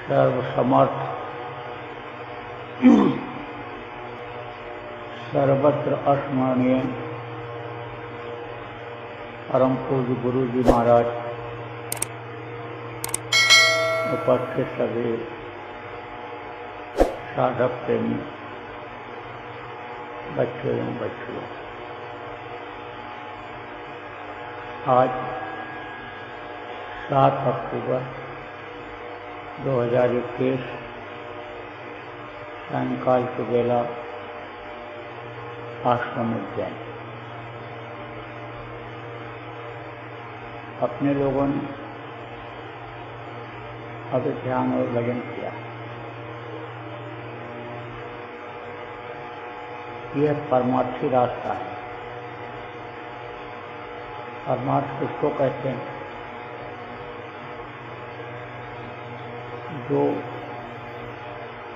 सर्वसमर्थ सर्वत्र अस्मरणीय परम पूज्य गुरु जी महाराज, उपस्थित सभी साधक प्रेमी बच्चों एवं बच्चियों, आज 7 अक्टूबर 2021 सायंकाल के बेला आश्रम उज्जैन। अपने लोगों ने अब ध्यान और भजन किया। यह परमार्थी रास्ता है। परमार्थ किसको कहते हैं? जो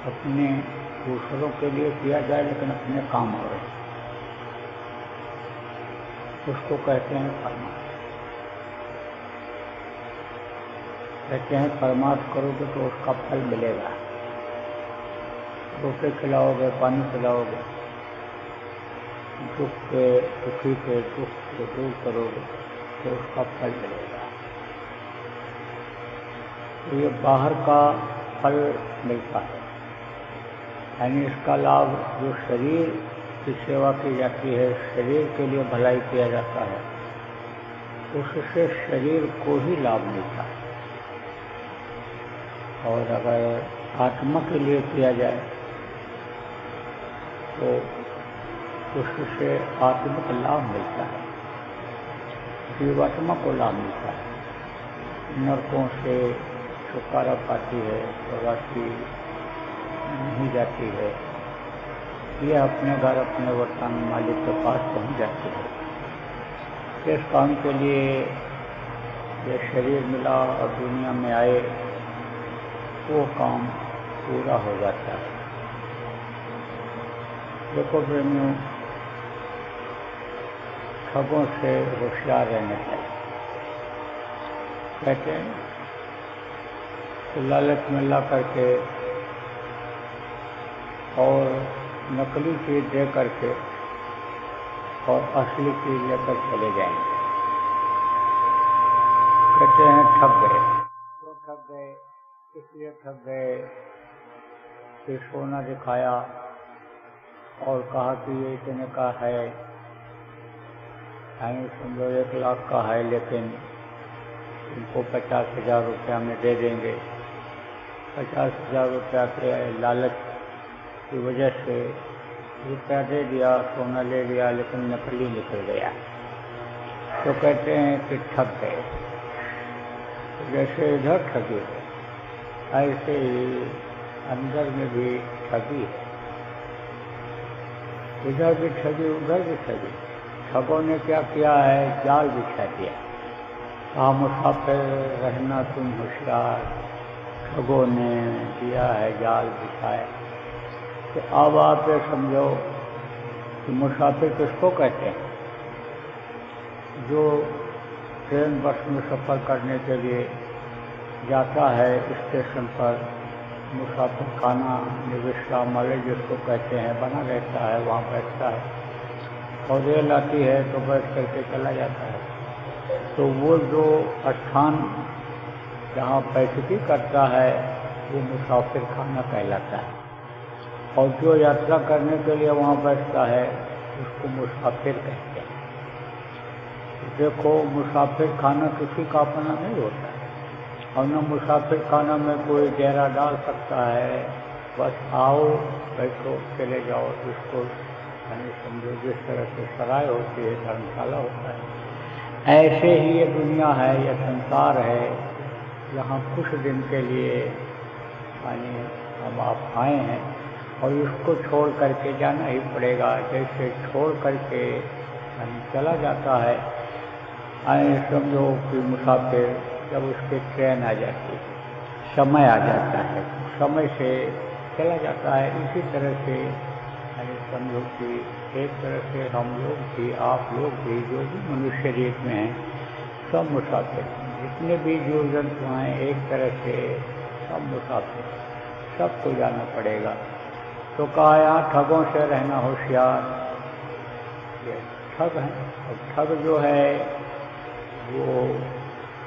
अपने दूसरों के लिए किया जाए लेकिन अपने काम आवे, उसको कहते हैं परमार्थ। कहते हैं परमार्थ करोगे तो उसका फल मिलेगा। रोटी खिलाओगे, पानी पिलाओगे, दुख के सुखी के दुख को दूर करोगे तो उसका फल मिलेगा। तो ये बाहर का फल मिलता है, यानी इसका लाभ जो शरीर की सेवा की जाती है, शरीर के लिए भलाई किया जाता है, उससे शरीर को ही लाभ मिलता है। और अगर आत्मा के लिए किया जाए तो उससे आत्मिक लाभ मिलता है, जीवात्मा को लाभ मिलता है। नरकों से छुटकारा पाती है, प्रवासी नहीं जाती है, यह अपने घर अपने वर्तमान मालिक के पास पहुंच जाती है। इस काम के लिए यह शरीर मिला और दुनिया में आए, वो काम पूरा हो जाता है। देखो प्रेमियों, ठगों से होशियार रहने चाहिए। कहते हैं कि लालच में ला करके और नकली चीज दे करके और असली चीज लेकर चले जाएंगे। कहते हैं ठग गए। क्यों ठग गए? इसलिए ठग गए कि सोना दिखाया और कहा कि ये इतने का है, यानी समझो 1 लाख का है, लेकिन इनको 50,000 रुपया में दे देंगे। 50,000 रुपया के लालच की वजह से रुपया दे दिया, सोना ले लिया, लेकिन नकली निकल गया। तो कहते हैं कि ठग गए। जैसे इधर ठगी है, ऐसे ही अंदर में भी ठगी है। इधर भी ठगी, उधर भी ठगी। ठगों ने क्या किया है? जाल बिछा दिया। कहा मुसाफिर रहना तुम होशियार। ठगों ने दिया है जाल बिछाया। तो अब आप ये समझो कि मुसाफिर किसको कहते हैं? जो ट्रेन बस में सफ़र करने के लिए जाता है स्टेशन पर, मुसाफिर खाना विश्रामालय जिसको कहते हैं बना रहता है, वहाँ बैठता है और रेल आती है तो बैठ करके चला जाता है। तो वो जो स्थान जहाँ बैठकी करता है वो मुसाफिर खाना कहलाता है, और जो यात्रा करने के लिए वहाँ बैठता है उसको मुसाफिर कहते हैं। देखो, मुसाफिर खाना किसी का अपना नहीं होता है, और न मुसाफिर खाना में कोई डेरा डाल सकता है। बस आओ, बैठो, चले जाओ। इसको यानी समझो जिस तरह से सराय होती है, धर्मशाला होता है, ऐसे ही ये दुनिया है, यह संसार है। यहाँ कुछ दिन के लिए यानी हम आप आए हैं और इसको छोड़ करके जाना ही पड़ेगा। जैसे छोड़ करके यानी चला जाता है, आए समझो कि मुसाफिर जब उसकी ट्रेन आ जाती है, समय आ जाता है, समय से चला जाता है। इसी तरह से यानी समझो कि एक तरह से हम लोग भी, आप लोग भी, जो भी मनुष्य शरीर में हैं, सब मुसाफिर। जितने भी जीव जंतु हैं एक तरह से सब मुसाफिर, सबको जाना पड़ेगा। तो कहा यहाँ ठगों से रहना होशियार। ये ठग हैं, और ठग जो है वो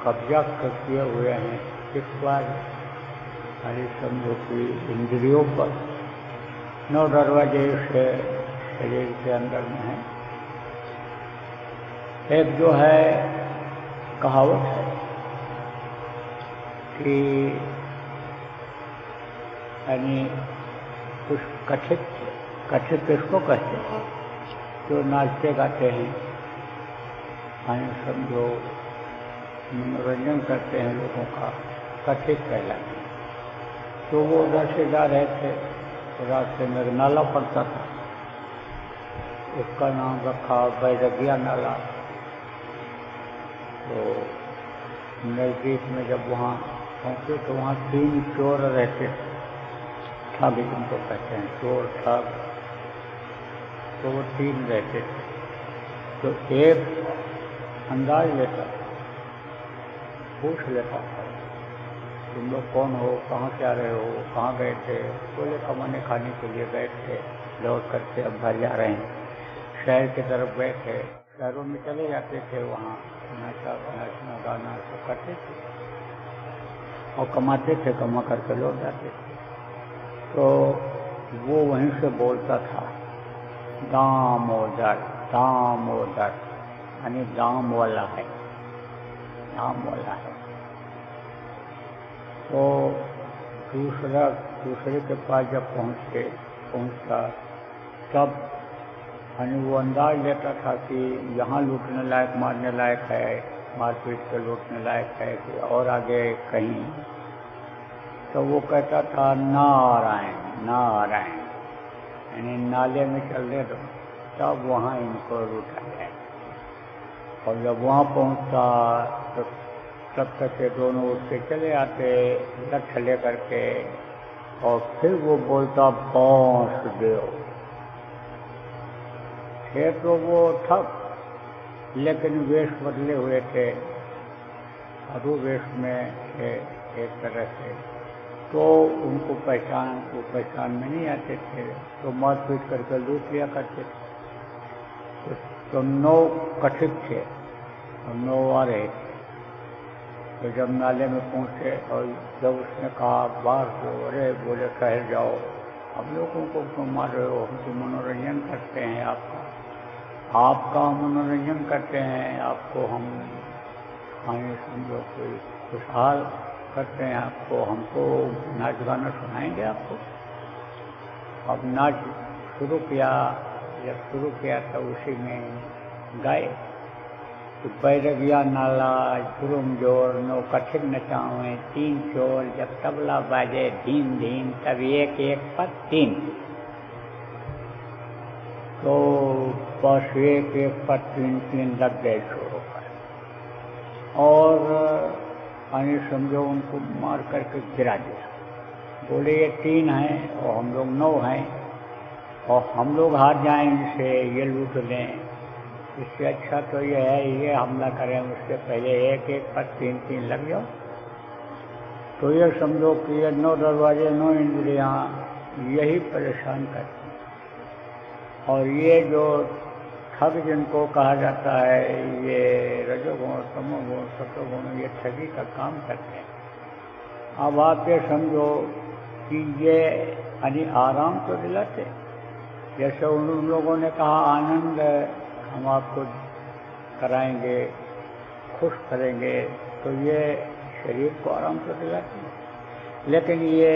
कब्जा किए हुए हैं किस पर? अरे समझो कि इंद्रियों पर। 9 दरवाजे से शरीर के अंदर में है। एक जो है कहावत है कि यानी कुछ कथित किसको कहते हैं? जो नाचते गाते हैं, समझो मनोरंजन करते हैं लोगों का, कथित कहलाते हैं। तो वो उधर से जा रहे थे, तो रास्ते में एक नाला पड़ता था, उसका नाम रखा बैरगिया नाला। तो नज़दीक में जब वहाँ पहुँचे तो वहाँ 3 चोर रहते थे, ठग जिनको कहते हैं, चोर ठग। तो वो 3 रहते थे। तो एक अंदाज लेता, पूछ लेता था, तुम लोग कौन हो, कहाँ से आ रहे हो, कहाँ गए थे? बोले कमाने खाने के लिए गए थे, लौट करके अब घर जा रहे हैं। शहर की तरफ गए थे, शहरों में चले जाते थे, वहाँ नाचना गाना सब करते थे और कमाते थे, कमा करके लौट जाते थे। तो वो वहीं से बोलता था, दामोदर दामोदर, यानी दाम वाला है, दाम वाला है। तो दूसरे के पास जब पहुँचता तब यानी वो अंदाज लेता था कि यहाँ लूटने लायक, मारने लायक है, मारपीट के लूटने लायक है कि और आगे कहीं। तो वो कहता था नारायण नारायण, यानी नाले में चलने दो, तब वहाँ इनको लूटा जाए। और जब वहाँ पहुँचता तो तब तक के दोनों उससे चले आते लठ ले करके, और फिर वो बोलता बांस दो। थे तो वो ठग, लेकिन वेश बदले हुए थे, साधु वेश में थे एक तरह से। तो उनको पहचान में नहीं आते थे, तो मारपीट करके लूट लिया करते थे। तो 9 कथित थे और 9 आ रहे थे। तो जब नाले में पहुँचे और जब उसने कहा बाहर को, अरे बोले ठहर जाओ, हम लोगों को क्यों मार रहे हो? हम तो मनोरंजन करते हैं, आपका मनोरंजन करते हैं, आपको हम समझो कोई खुशहाल करते हैं, आपको हमको नाच गाना सुनाएंगे आपको। अब नाच शुरू किया, जब शुरू किया तो उसी में गाए तो बैरगिया नाला झुरुम जोर, 9 कठिन नचावें 3 चोर, जब तबला बाजे धीम धीम, तब एक एक पर 3। तो बस एक एक पर 3 लग गए चोरों पर, और समझो उनको मार करके गिरा दिया। बोले ये 3 हैं और हम लोग 9 हैं, और हम लोग हार जाएं इनसे, ये लूट लें, इससे अच्छा तो ये है ये हमला करें, उससे पहले एक एक पर 3 लग जाओ। तो ये समझो कि ये 9 दरवाजे 9 इंद्रियां यही परेशान करती हैं। और ये जो ठग जिनको कहा जाता है, ये रजोगुण तमोगुण सतोगुण, ये ठगी का काम करते हैं। अब आप ये समझो कि ये यानी आराम तो दिलाते, जैसे उन लोगों ने कहा आनंद हम आपको कराएंगे, खुश करेंगे, तो ये शरीर को आराम तो दिलाते हैं, लेकिन ये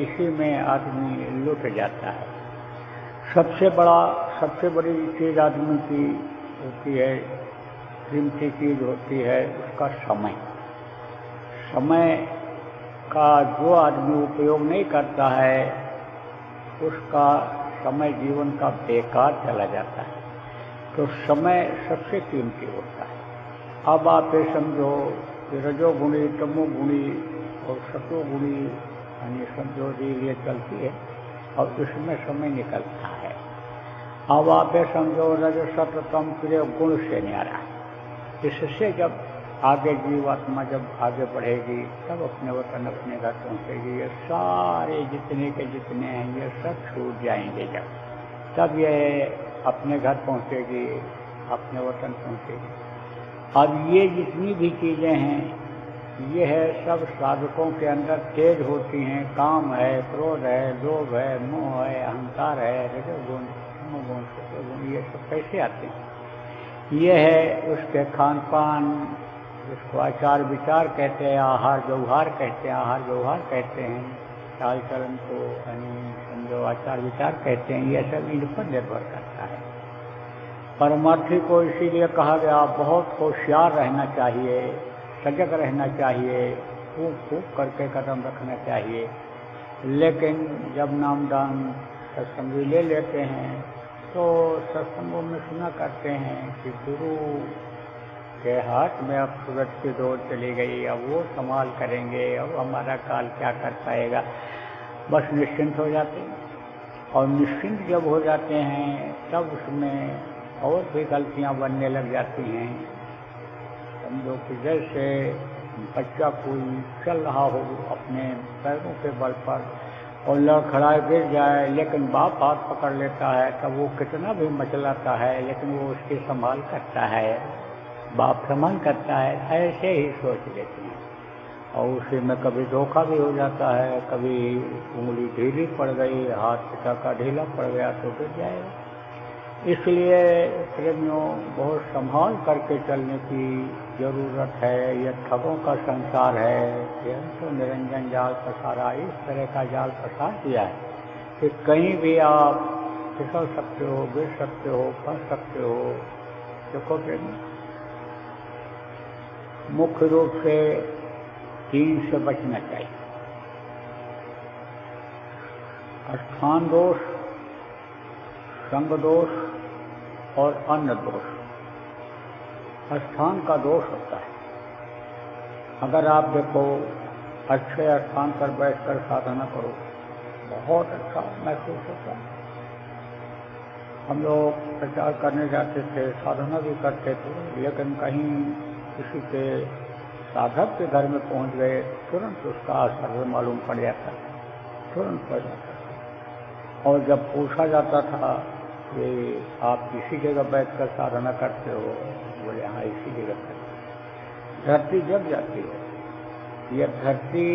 इसी में आदमी लुट जाता है। सबसे बड़ी चीज़ आदमी की होती है, कीमती चीज़ होती है उसका समय। समय का जो आदमी उपयोग नहीं करता है, उसका समय जीवन का बेकार चला जाता है। तो समय सबसे कीमती होता है। अब आप ये समझो कि रजोगुणी तमोगुणी और सतोगुणी यानी समझो ये चलती है, और इसमें समय निकलता है। अब आप ये समझो रजो सत्व तम प्रिय गुण से न्यारा है। इससे जब आगे जीवात्मा जब आगे बढ़ेगी तब अपने वतन अपने घर पहुँचेगी। ये सारे जितने के जितने हैं ये सब छूट जाएंगे जब, तब ये अपने घर पहुँचेगी, अपने वतन पहुँचेगी। अब ये जितनी भी चीज़ें हैं ये है सब साधकों के अंदर तेज होती हैं। काम है, क्रोध है, लोभ है, मोह है, अहंकार है, रजोगुण, तमोगुण, सतोगुण, ये सब कैसे आते हैं? ये है उसके खान पान, जिसको आचार विचार कहते हैं, आहार व्यवहार कहते हैं, आहार व्यवहार कहते हैं, चाल चलन को समझो आचार विचार कहते हैं। ये सब इन पर निर्भर करता है। परमार्थी को इसीलिए कहा गया बहुत होशियार रहना चाहिए, सजग रहना चाहिए, फूंक फूंक करके कदम रखना चाहिए। लेकिन जब नामदान सत्संगी ले लेते हैं तो सत्संगों में सुना करते हैं कि गुरु के हाथ में अब सूरज की दौड़ चली गई, अब वो संभाल करेंगे, अब हमारा काल क्या कर पाएगा। बस निश्चिंत हो जाते हैं। और निश्चिंत जब हो जाते हैं तब उसमें और भी गलतियां बनने लग जाती हैं। समझो कि जैसे बच्चा कोई चल रहा हो अपने पैरों के बल पर और लड़खड़ाए गिर जाए, लेकिन बाप हाथ पकड़ लेता है तब वो कितना भी मचलाता है लेकिन वो उसकी संभाल करता है, बाप संभाल करता है। ऐसे ही सोच लेते हैं और उसी में कभी धोखा भी हो जाता है, कभी उंगली ढीली पड़ गई, हाथ पिता का ढीला पड़ गया तो गिर जाएगा। इसलिए प्रेमियों बहुत संभाल करके चलने की ज़रूरत है। यह ठगों का संसार है, यह तो निरंजन जाल पसारा, इस तरह का जाल पसार दिया है कि कहीं भी आप फिसल सकते हो, गिर सकते हो, फंस सकते हो। देखो प्रेमी, मुख्य रूप से 3 से बचना चाहिए। स्थान दोष, संग दोष और अन्न दोष। स्थान का दोष होता है। अगर आप देखो अच्छे स्थान पर बैठकर साधना करो, बहुत अच्छा महसूस होता है। हम लोग प्रचार करने जाते थे, साधना भी करते थे, लेकिन कहीं किसी के साधक के घर में पहुंच गए, तुरंत उसका असर मालूम पड़ जाता था, तुरंत पड़ जाता था। और जब पूछा जाता था कि आप इसी जगह बैठकर साधना करते हो, बोले हाँ इसी जगह करते। धरती जग जाती है, यह धरती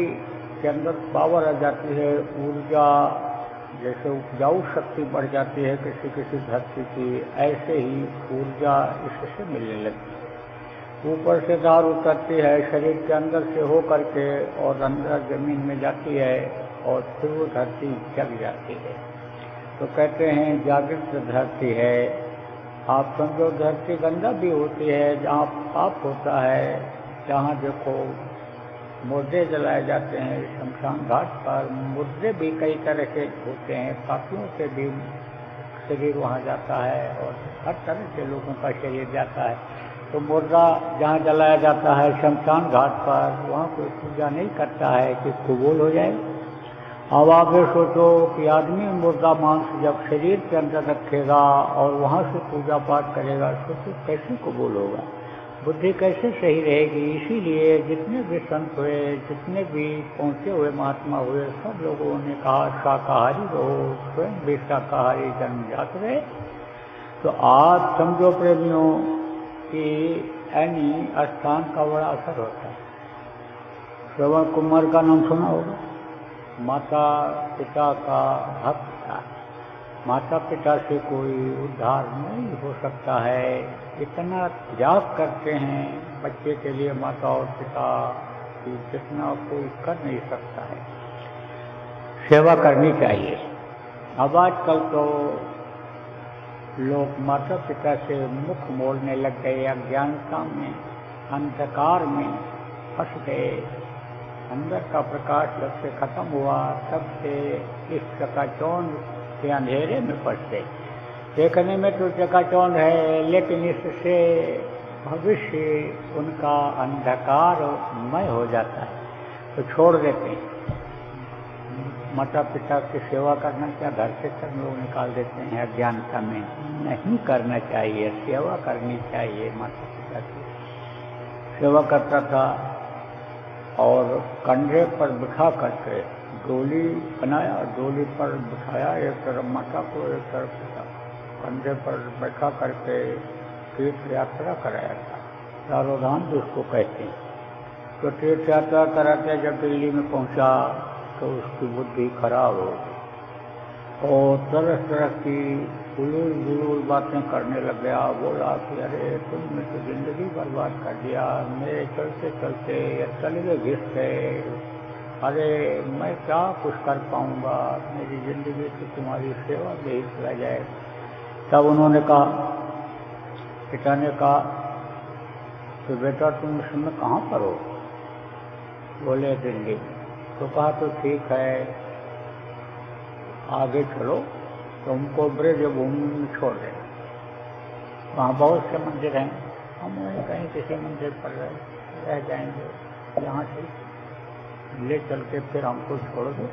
के अंदर पावर आ जाती है, ऊर्जा, जैसे उपजाऊ शक्ति बढ़ जाती है किसी किसी धरती की, ऐसे ही ऊर्जा इससे मिलने लगती है। ऊपर से धार उतरती है शरीर के अंदर से हो करके और अंदर जमीन में जाती है और फिर वो धरती जग जाती है। तो कहते हैं जागृत धरती है। आप समझो धरती गंदा भी होती है, जहाँ पाप होता है, जहाँ देखो मुर्दे जलाए जाते हैं शमशान घाट पर। मुर्दे भी कई तरह के होते हैं, पापियों के भी शरीर वहाँ जाता है और हर तरह के लोगों का शरीर जाता है। तो मुर्दा जहाँ जलाया जाता है शमशान घाट पर, वहाँ कोई पूजा नहीं करता है कि कबूल हो जाए। अब आप ये सोचो कि आदमी मुर्दा मांस जब शरीर के अंदर रखेगा और वहाँ से पूजा पाठ करेगा, सोचो कैसे कबूल होगा, बुद्धि कैसे सही रहेगी। इसीलिए जितने भी संत हुए, जितने भी पहुँचे हुए महात्मा हुए, सब लोगों ने कहा शाकाहारी रहो, स्वयं भी शाकाहारी जन्मजात रहे। तो आप समझो प्रेमियों कि यानी स्थान का बड़ा असर होता है। श्रवण कुमार का नाम सुना होगा, माता पिता का भक्त था। माता पिता से कोई उद्धार नहीं हो सकता है। इतना त्याग करते हैं बच्चे के लिए माता और पिता कि जितना कोई कर नहीं सकता है। सेवा करनी चाहिए। अब आजकल तो लोग माता पिता से मुख मोड़ने लग गए, अज्ञानता में, अंधकार में फंस गए। अंदर का प्रकाश जब से खत्म हुआ तब से इस चकाचौंध के अंधेरे में फंस गए। देखने में तो चकाचौंध है, लेकिन इससे भविष्य उनका अंधकारमय हो जाता है, तो छोड़ देते हैं। माता पिता की सेवा करना क्या, घर से सब लोग निकाल देते हैं अज्ञानता में। नहीं करना चाहिए, सेवा करनी चाहिए माता पिता की। सेवा करता था और कंधे पर बिठा करके डोली बनाया, डोली पर बिठाया, एक तरफ माता को एक तरफ पिता, कंधे पर बैठा करके तीर्थ यात्रा कराया था। चारों धाम जिसको कहते हैं। तो तीर्थ यात्रा कराते जब दिल्ली में पहुंचा तो उसकी बुद्धि खराब हो गई और तरह तरह की उलूल जुलूल बातें करने लग गया। बोला कि अरे तुमने तो जिंदगी बर्बाद कर दिया, मेरे चलते चलते तलवे घिस गए, अरे मैं क्या कुछ कर पाऊंगा, मेरी जिंदगी तो तुम्हारी सेवा में ही चला जाए। तब उन्होंने कहा, पिता ने कहा कि बेटा तुम इस समय कहाँ पर हो? बोले दिल्ली में। तो कहा तो ठीक है, आगे चलो, तुमको ब्रज भूमि में छोड़ दें, वहाँ बहुत से मंदिर हैं, हम कहीं किसी मंदिर पर रह जाएंगे, यहाँ से ले चल के फिर हमको छोड़ दो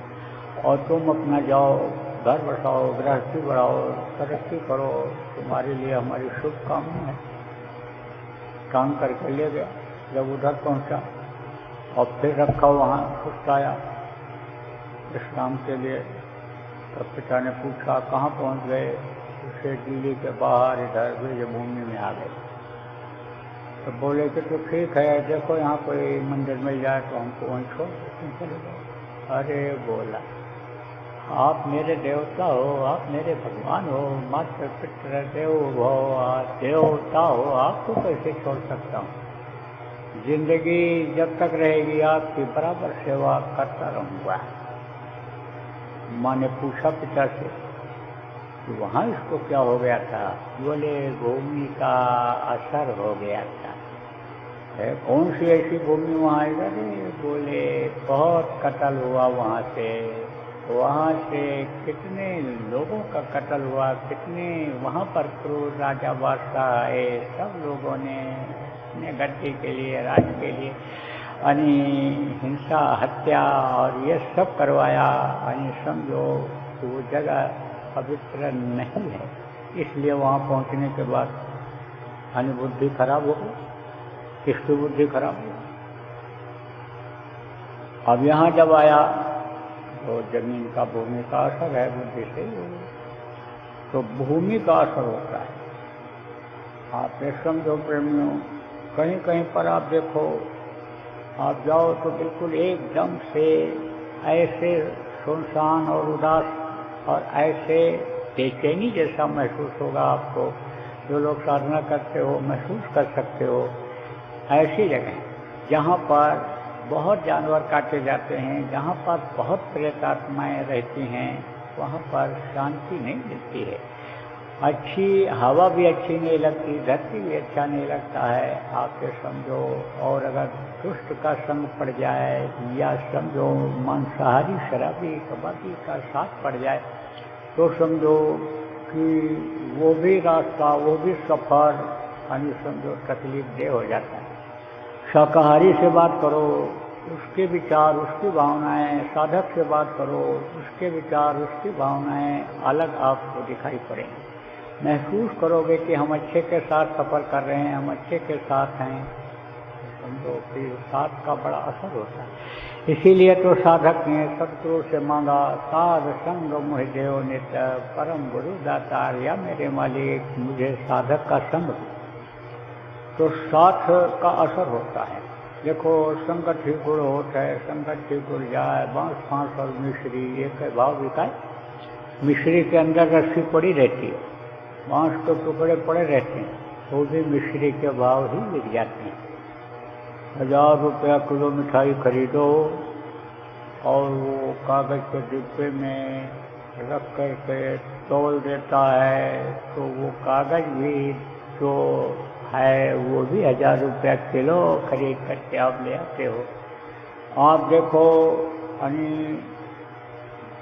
और तुम अपना जाओ, घर बसाओ, गृहस्थी बढ़ाओ, तरक्की करो, तुम्हारे लिए हमारी शुभकामना है। काम करके ले गया। जब उधर पहुँचा और फिर रखा वहाँ सुस्ताया विश्राम के लिए, तो पिता ने पूछा कहाँ पहुँच गए? उसे दिल्ली के बाहर इधर ब्रज भूमि में आ गए। तो बोले कि तो ठीक है, देखो यहाँ कोई मंदिर मिल जाए तो हमको वहीं छोड़ देते चले जाओ। अरे बोला, आप मेरे देवता हो, आप मेरे भगवान हो, मात्र पित्र देव हो, देवता हो, आपको कैसे छोड़ सकता हूँ? जिंदगी जब तक रहेगी आपकी बराबर सेवा करता रहूँगा। माँ ने पूछा पिता से कि वहाँ इसको क्या हो गया था? बोले भूमि का असर हो गया था। कौन सी ऐसी भूमि वहाँ आएगा? बोले बहुत कत्ल हुआ वहाँ से कितने लोगों का कत्ल हुआ, कितने वहाँ पर क्रूर राजा बादशाह आए, सब लोगों ने अपने गद्दी के लिए, राज के लिए हिंसा, हत्या और ये सब करवाया। समझो कि वो जगह पवित्र नहीं है, इसलिए वहाँ पहुँचने के बाद बुद्धि खराब हो गई। किसकी बुद्धि खराब हो? अब यहाँ जब आया तो जमीन का, भूमि का असर है बुद्धि से, तो भूमि का असर होता है। आप ये समझो प्रेमियों, कहीं कहीं पर आप देखो, आप जाओ तो बिल्कुल एकदम से ऐसे सुनसान और उदास और ऐसे बेचैनी जैसा महसूस होगा आपको। जो लोग साधना करते हो महसूस कर सकते हो। ऐसी जगह जहाँ पर बहुत जानवर काटे जाते हैं, जहाँ पर बहुत प्रेतात्माएँ रहती हैं, वहाँ पर शांति नहीं मिलती है। अच्छी हवा भी अच्छी नहीं लगती, धरती भी अच्छा नहीं लगता है। आप ये समझो, और अगर दुष्ट का संग पड़ जाए या समझो मांसाहारी शराबी कबाबी का साथ पड़ जाए तो समझो कि वो भी रास्ता, वो भी सफ़र समझो तकलीफ दे हो जाता है। शाकाहारी से बात करो, उसके विचार, उसकी भावनाएं, साधक से बात करो, उसके विचार, उसकी भावनाएं अलग आपको दिखाई पड़ेंगी। महसूस करोगे कि हम अच्छे के साथ सफ़र कर रहे हैं, हम अच्छे के साथ हैं। समझो कि साथ का बड़ा असर होता है। इसीलिए तो साधक ने सतगुरु से मांगा, साध संग मोह देव नित, परम गुरु दातार, या मेरे मालिक मुझे साधक का संग दो। तो साथ का असर होता है। देखो संगत ही गुड़ होता है, संगत ही गुड़ जाए, बांस फांस और मिश्री एक भाव बिकाए। मिश्री के अंदर रस्सी पड़ी रहती है, बांस के टुकड़े पड़े रहते हैं, तो भी मिश्री के भाव ही बिक जाते हैं। 1000 रुपया किलो मिठाई खरीदो और वो कागज के डिब्बे में रख करके तौल देता है, तो वो कागज भी जो है वो भी 1000 रुपया किलो खरीद करके आप ले आते हो। आप देखो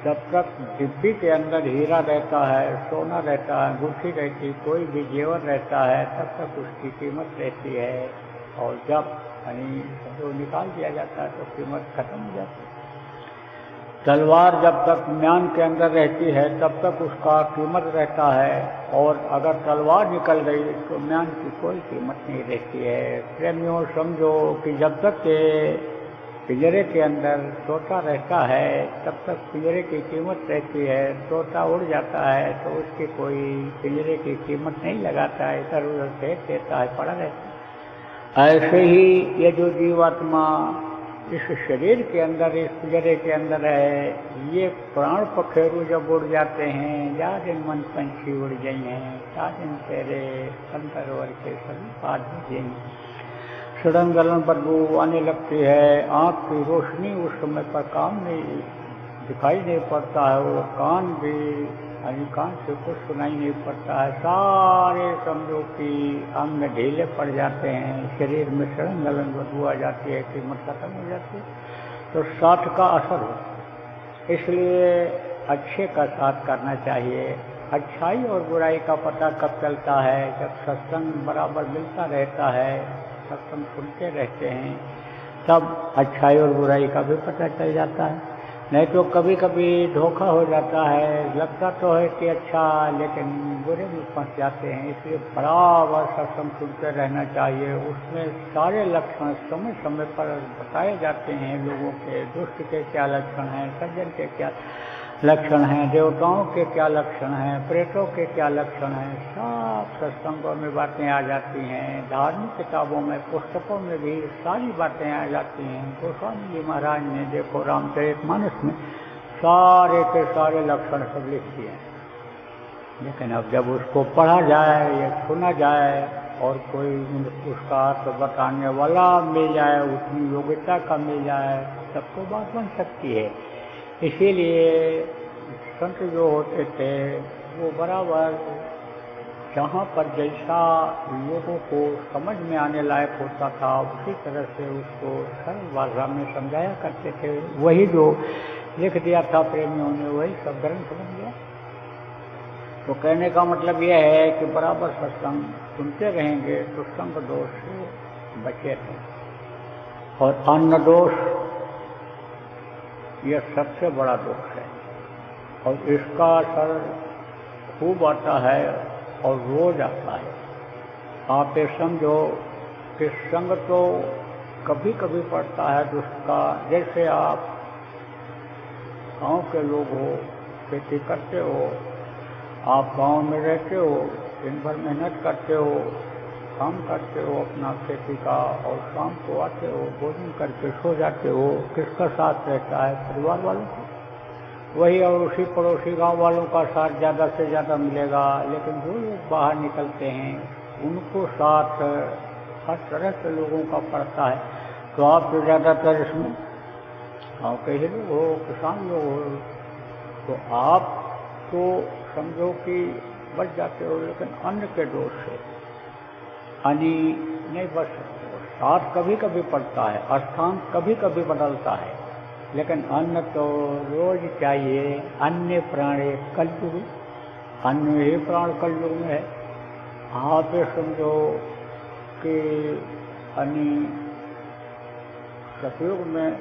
जब तक डिब्बी के अंदर हीरा रहता है, सोना रहता है, अंगूठी रहती, कोई भी जेवर रहता है, तब तक उसकी कीमत रहती है। और जब जो निकाल दिया जाता है तो कीमत खत्म हो जाती है। तलवार जब तक म्यान के अंदर रहती है तब तक उसका कीमत रहता है, और अगर तलवार निकल गई तो म्यान की कोई कीमत नहीं रहती है। प्रेमियों, समझो कि जब तक के पिंजरे के अंदर तोता रहता है तब तक पिंजरे की कीमत रहती है। तोता उड़ जाता है तो उसकी कोई पिंजरे की कीमत नहीं लगाता है, इधर उधर फेंक देता है, पड़ा रहता है। ऐसे ही ये जो जीवात्मा इस शरीर के अंदर, इस पिंजरे के अंदर है, ये प्राण पखेरु जब उड़ जाते हैं, जा दिन मन पंछी उड़ गई हैं, जा दिन तेरे संतरवर के सभी पाद जाएंगे। सड़न गलन बदबू आने लगती है, आँख की रोशनी उस समय पर काम नहीं दिखाई नहीं पड़ता है, वो कान भी कान से कुछ सुनाई नहीं पड़ता है, सारे समझो कि अंग ढीले पड़ जाते हैं, शरीर में सड़न गलन बदबू आ जाती है, कीमत खत्म हो जाती है, तो साथ का असर हो। इसलिए अच्छे का साथ करना चाहिए। अच्छाई और बुराई का पता कब चलता है? जब सत्संग बराबर मिलता रहता है, सत्संग सुनते रहते हैं, तब अच्छाई और बुराई का भी पता चल जाता है। नहीं तो कभी कभी धोखा हो जाता है, लगता तो है कि अच्छा, लेकिन बुरे में फंस जाते हैं। इसलिए बराबर सत्संग सुनते रहना चाहिए। उसमें सारे लक्षण समय समय पर बताए जाते हैं लोगों के, दुष्ट के क्या लक्षण हैं, सज्जन के क्या लक्षण हैं, देवताओं के क्या लक्षण हैं, प्रेतों के क्या लक्षण हैं, सब सत्संगों में बातें आ जाती हैं। धार्मिक किताबों में, पुस्तकों में भी सारी बातें आ जाती हैं। गोस्वामी जी महाराज ने देखो रामचरितमानस में सारे के सारे लक्षण सब लिख दिए हैं। लेकिन अब जब उसको पढ़ा जाए या सुना जाए और कोई उसका अर्थ बताने वाला मिल जाए, उतनी योग्यता का मिल जाए, तब तो बात बन सकती है। इसीलिए संत जो होते थे वो बराबर जहाँ पर जैसा लोगों को समझ में आने लायक होता था उसी तरह से उसको सरल भाषा में समझाया करते थे। वही जो लिख दिया था प्रेमियों ने, वही सब ग्रंथ बन गया। तो कहने का मतलब यह है कि बराबर सत्संग सुनते रहेंगे तो संग दोष से बचे रहें। और अन्न दोष यह सबसे बड़ा दोष है, और इसका असर खूब आता है और रोज आता है। आप ये समझो कि संग तो कभी कभी पड़ता है दुष्ट का। जैसे आप गांव के लोग हो, खेती करते हो, आप गांव में रहते हो, दिन भर मेहनत करते हो, काम करते हो अपना खेती का, और शाम को आते हो, भोजन करके सो जाते हो। किसका साथ रहता है? परिवार वालों का। वही और उसी पड़ोसी गांव वालों का साथ ज़्यादा से ज़्यादा मिलेगा। लेकिन जो लोग बाहर निकलते हैं उनको साथ हर तरह के लोगों का पड़ता है। तो आप तो ज़्यादातर इसमें गाँव के ही लोग हो, किसान लोग हो, तो आप तो समझो कि बच जाते हो। लेकिन अन्न के दोष से हानि नहीं बच सकते हो। साथ कभी कभी पड़ता है, स्थान कभी कभी बदलता है, लेकिन अन्न तो रोज चाहिए। अन्य प्राणे कलयुग, अन्न ही प्राण कलयुग में है। आप ये समझो कि अन्य सतयुग में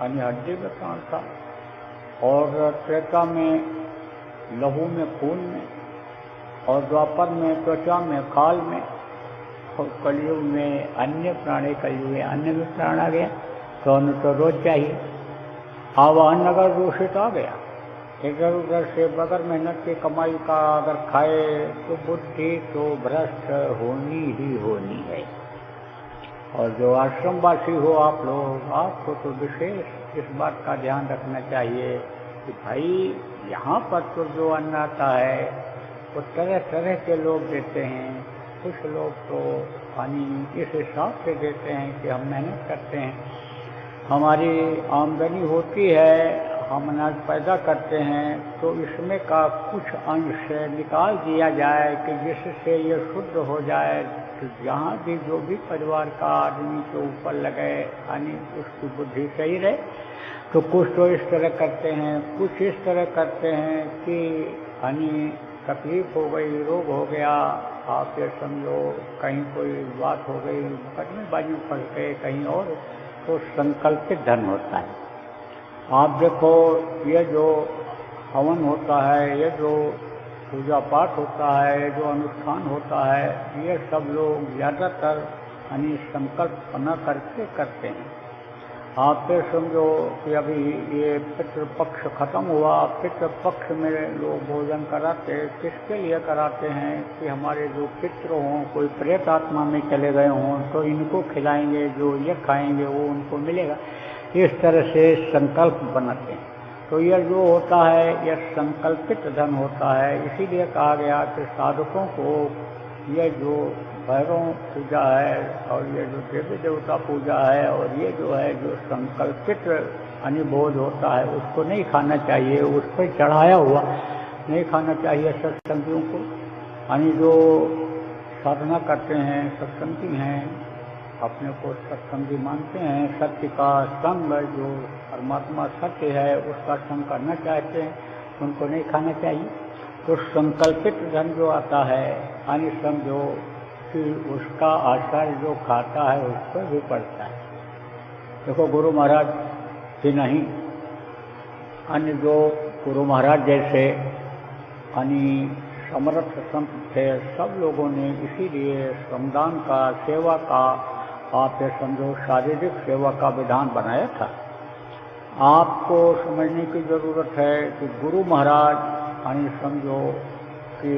अन्य हड्डी में प्राण था, और त्रेता में लहू में, खून में, और द्वापर में त्वचा में, खाल में, और कलयुग में अन्य प्राणी, कलयुग में अन्न में प्राण आ गया। तो अन्न तो रोज चाहिए। अब अन्न अगर दूषित आ गया, इधर उधर से बगैर मेहनत की कमाई का अगर खाए तो बुद्धि तो भ्रष्ट होनी ही होनी है। और जो आश्रमवासी हो आप लोग, आपको तो विशेष इस बात का ध्यान रखना चाहिए कि भाई यहाँ पर तो जो अन्न आता है वो तरह तरह के लोग देते हैं। कुछ लोग तो पानी इस हिसाब से देते हैं कि हम मेहनत करते हैं, हमारी आमदनी होती है, हम अनाज पैदा करते हैं, तो इसमें का कुछ अंश निकाल दिया जाए कि जिससे ये शुद्ध हो जाए। तो जहाँ भी जो भी परिवार का आदमी के ऊपर लगे यानी उसकी बुद्धि सही रहे। तो कुछ तो इस तरह करते हैं, कुछ इस तरह करते हैं कि यानी तकलीफ हो गई, रोग हो गया, आप ये समझो कहीं कोई बात हो गई, मुकदमेबाजी में फंस गए कहीं और, तो संकल्पित धन होता है। आप देखो, ये जो हवन होता है, ये जो पूजा पाठ होता है, ये जो अनुष्ठान होता है, ये सब लोग ज़्यादातर यानी संकल्प बना करके करते हैं। आप फिर समझो कि अभी ये पितृपक्ष खत्म हुआ, पितृपक्ष में लोग भोजन कराते, किसके लिए कराते हैं कि हमारे जो पितृ हों, कोई प्रेत आत्मा में चले गए हों तो इनको खिलाएंगे, जो ये खाएंगे वो उनको मिलेगा। इस तरह से संकल्प बनाते हैं। तो यह जो होता है यह संकल्पित धन होता है। इसीलिए कहा गया कि साधकों को यह जो भैरव पूजा है और ये जो देवी देवता पूजा है और ये जो है जो संकल्पित अनिभोज होता है उसको नहीं खाना चाहिए, उस पर चढ़ाया हुआ नहीं खाना चाहिए सत्संगियों को। यानी जो साधना करते हैं, सत्संगी हैं, अपने को सत्संगी मानते हैं, सत्य का संग, जो परमात्मा सत्य है उसका संग करना चाहते हैं, उनको नहीं खाना चाहिए। तो संकल्पित धन जो आता है, यानी समझो कि उसका असर जो खाता है उस पर भी पड़ता है। देखो गुरु महाराज ही नहीं, अन्य जो गुरु महाराज जैसे यानी समर्थ संत थे, सब लोगों ने इसीलिए श्रमदान का, सेवा का, आप ये समझो शारीरिक सेवा का विधान बनाया था। आपको समझने की ज़रूरत है कि गुरु महाराज यानी समझो कि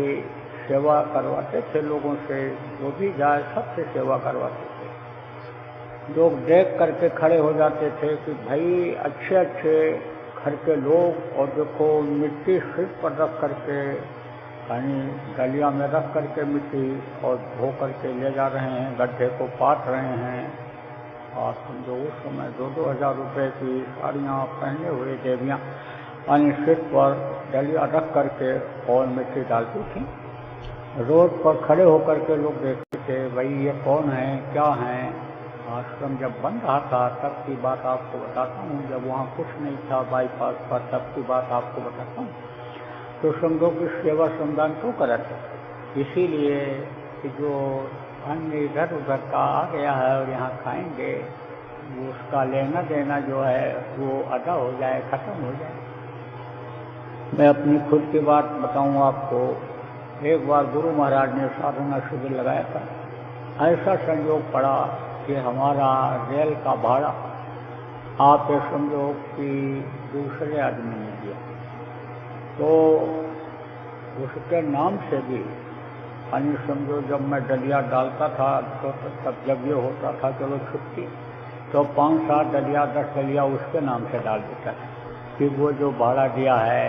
सेवा करवाते थे लोगों से, जो भी जाए सबसे सेवा करवाते थे। लोग देख करके खड़े हो जाते थे कि भाई अच्छे अच्छे घर के लोग, और देखो मिट्टी सिर पर रख करके यानी गलिया में रख करके मिट्टी और धो करके ले जा रहे हैं, गड्ढे को पाट रहे हैं। और समझो उस समय 2-2 हज़ार रुपये की साड़ियाँ पहने हुए देवियाँ यानी सिर पर डलिया रख करके और मिट्टी डालती थी। रोड पर खड़े होकर के लोग देखते थे भाई ये कौन है, क्या है। आश्रम जब बन रहा था तब की बात आपको बताता हूँ, जब वहाँ कुछ नहीं था बाईपास पर, तब की बात आपको बताता हूँ। तो समझो कि सेवा श्रमदान क्यों कराते, इसीलिए कि जो अन्न इधर उधर का आ गया है और यहाँ खाएंगे, उसका लेना देना जो है वो अदा हो जाए, खत्म हो जाए। मैं अपनी खुद की बात बताऊँ आपको। एक बार गुरु महाराज ने साधना शिविर लगाया था। ऐसा संयोग पड़ा कि हमारा रेल का भाड़ा आप ये समझो कि दूसरे आदमी ने दिया, तो उसके नाम से भी यानी समझो जब मैं डलिया डालता था तो तब जब ये होता था चलो छुट्टी, तो 5-7 डलिया 10 डलिया उसके नाम से डाल देता था कि वो जो भाड़ा दिया है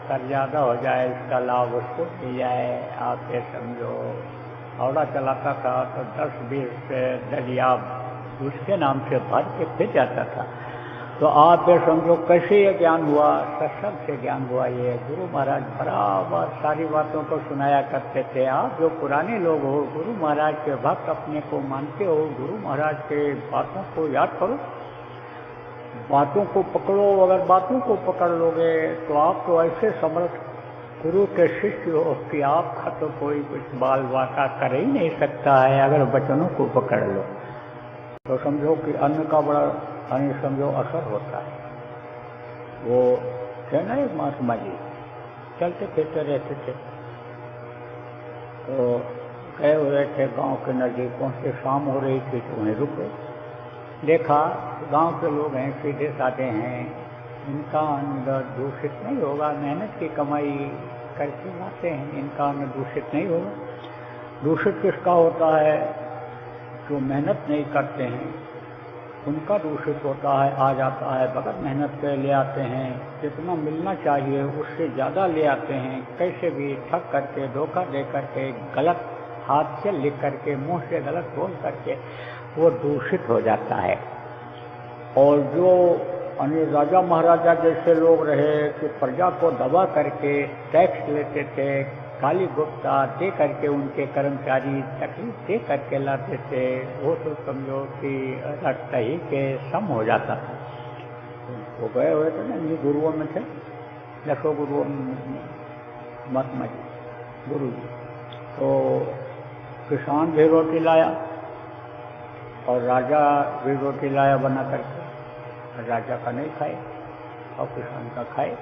कर ज़्यादा हो जाए, इसका लाभ उसको मिल जाए। आप ये समझो हावड़ा चलाता था तो 10-20 डलिया उसके नाम से भर के फिर जाता था। तो आप ये समझो कैसे ये ज्ञान हुआ, सत्संग से ज्ञान हुआ। ये गुरु महाराज बराबर सारी बातों को सुनाया करते थे। आप जो पुराने लोग हो, गुरु महाराज के भक्त अपने को मानते हो, गुरु महाराज के बातों को याद करो, बातों को पकड़ो। अगर बातों को पकड़ लोगे तो आप तो ऐसे समर्थ गुरु के शिष्य हो कि आपका तो कोई कुछ बाल बाका कर ही नहीं सकता है। अगर वचनों को पकड़ लो तो समझो कि अन्न का बड़ा यानी समझो असर होता है। वो थे ना एक महात्मा जी, चलते फिरते रहते थे, तो गए हुए थे गांव के नज़दीक पहुँचे, शाम हो रही थी तो वहीं रुके। देखा गांव के लोग हैं, सीधे साधे हैं, इनका अन्न दूषित नहीं होगा, मेहनत की कमाई करके लाते हैं, इनका अन्न दूषित नहीं होगा। दूषित किसका होता है? जो मेहनत नहीं करते हैं उनका दूषित होता है, आ जाता है। बगैर मेहनत के ले आते हैं, जितना मिलना चाहिए उससे ज़्यादा ले आते हैं, कैसे भी ठग करके, धोखा दे करके, गलत हाथ से लिख करके, मुंह से गलत बोल करके वो दूषित हो जाता है। और जो अन्य राजा महाराजा जैसे लोग रहे कि प्रजा को दबा करके टैक्स लेते थे, काली गुप्ता दे करके उनके कर्मचारी तकलीफ दे करके लाते थे, वो तो समझो कि रक्त ही के सम हो जाता था। वो गए हुए थे ना, ये गुरुओं में थे, 10 गुरुओं में महात्मा जी, गुरु जी। तो किसान भी रोटी लाया और राजा भी रोटी लाया बना करके, राजा का नहीं खाए। और किसान का खाए।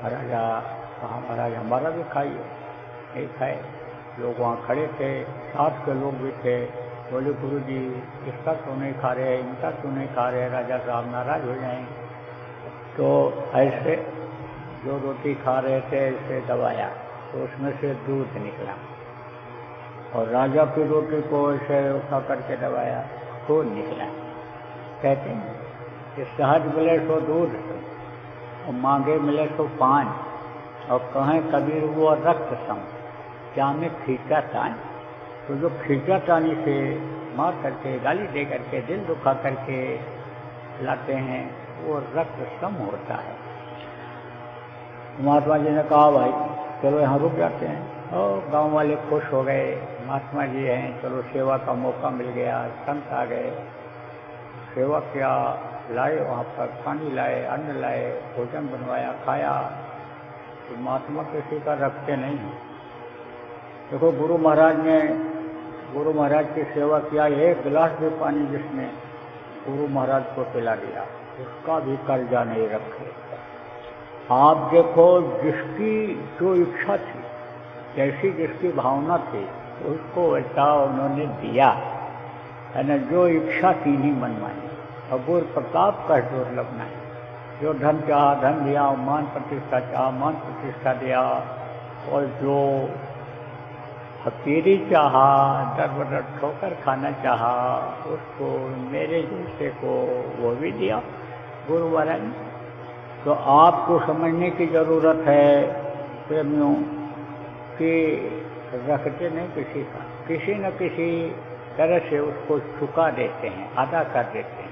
राजा कहा महाराज हमारा भी खाइए, नहीं खाए। लोग वहाँ खड़े थे, साथ के लोग भी थे, बोले गुरु जी इसका क्यों नहीं खा रहे, इनका क्यों नहीं खा रहे, राजा साहब नाराज हो जाएंगे। तो ऐसे जो रोटी खा रहे थे ऐसे दबाया तो उसमें से दूध निकला, और राजा की रोटी को ऐसे उठा करके दबाया, खून निकला। कहते हैं कि सहज मिले सो दूध और मांगे मिले सो पान, और कहें कबीर वो रक्त सम क्या में खींचा तान। तो जो खींचा तानी से मार करके गाली दे करके दिल दुखा करके लाते हैं वो रक्त सम होता है। महात्मा जी ने कहा भाई चलो यहाँ रुक जाते हैं, और गांव वाले खुश हो गए, महात्मा जी हैं चलो सेवा का मौका मिल गया। संत आ गए, सेवा किया, लाए वहाँ पर पानी लाए, अन्न लाए, भोजन बनवाया, खाया। तो महात्मा किसी का रखते नहीं। देखो गुरु महाराज की सेवा किया, एक गिलास भी पानी जिसने गुरु महाराज को पिला दिया उसका भी कर्जा नहीं रखे। आप देखो जिसकी जो इच्छा थी, जैसी जिसकी भावना थी उसको वैसा उन्होंने दिया है ना। जो इच्छा थी नहीं मनमानी, और गुरु प्रताप का दुर्लभ नहीं। जो धन चाहा धन दिया, मान प्रतिष्ठा चाहा मान प्रतिष्ठा दिया, और जो फकीरी चाहा, दर बदर ठोकर खाना चाहा, उसको मेरे जैसे को वो भी दिया गुरु महाराज ने। तो आपको समझने की ज़रूरत है प्रेमियों कि रखते नहीं किसी का, किसी न किसी तरह से उसको चुका देते हैं, अदा कर देते हैं।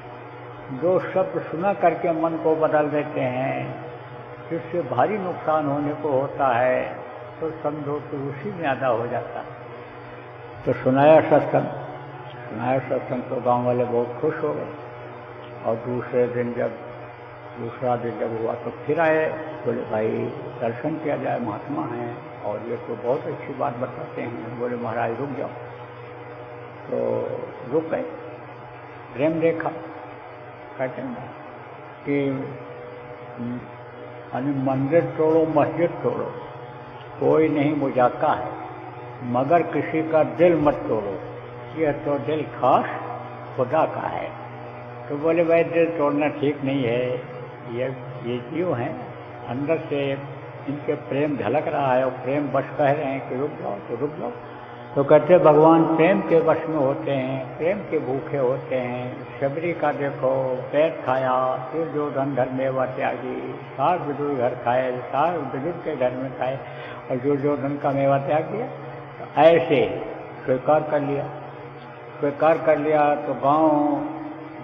जो शब्द सुना करके मन को बदल देते हैं, जिससे भारी नुकसान होने को होता है, तो समझो कि उसी में अदा हो जाता है। तो सुनाया सत्संग तो गांव वाले बहुत खुश हो गए। और दूसरा दिन जब हुआ तो फिर आए, बोले भाई दर्शन किया जाए, महात्मा हैं और ये तो बहुत अच्छी बात बताते हैं। बोले महाराज रुक जाओ। तो रुक गए, प्रेम देखा। कहते हैं कि मंदिर तोड़ो मस्जिद तोड़ो कोई नहीं मुजाका है, मगर किसी का दिल मत तोड़ो, यह तो दिल खास खुदा का है। तो बोले भाई दिल तोड़ना ठीक नहीं है, ये जीव हैं, अंदर से इनके प्रेम झलक रहा है और प्रेम बस कह रहे हैं कि रुक जाओ तो रुक जाओ। तो कहते भगवान प्रेम के वश में होते हैं, प्रेम के भूखे होते हैं। शबरी का देखो पेट खाया, फिर जो धन घर में वह त्यागी, सार विदुर घर खाए, सार विदुर के घर में खाए, और जो धन का मेवा त्याग दिया। तो ऐसे स्वीकार कर लिया। तो गांव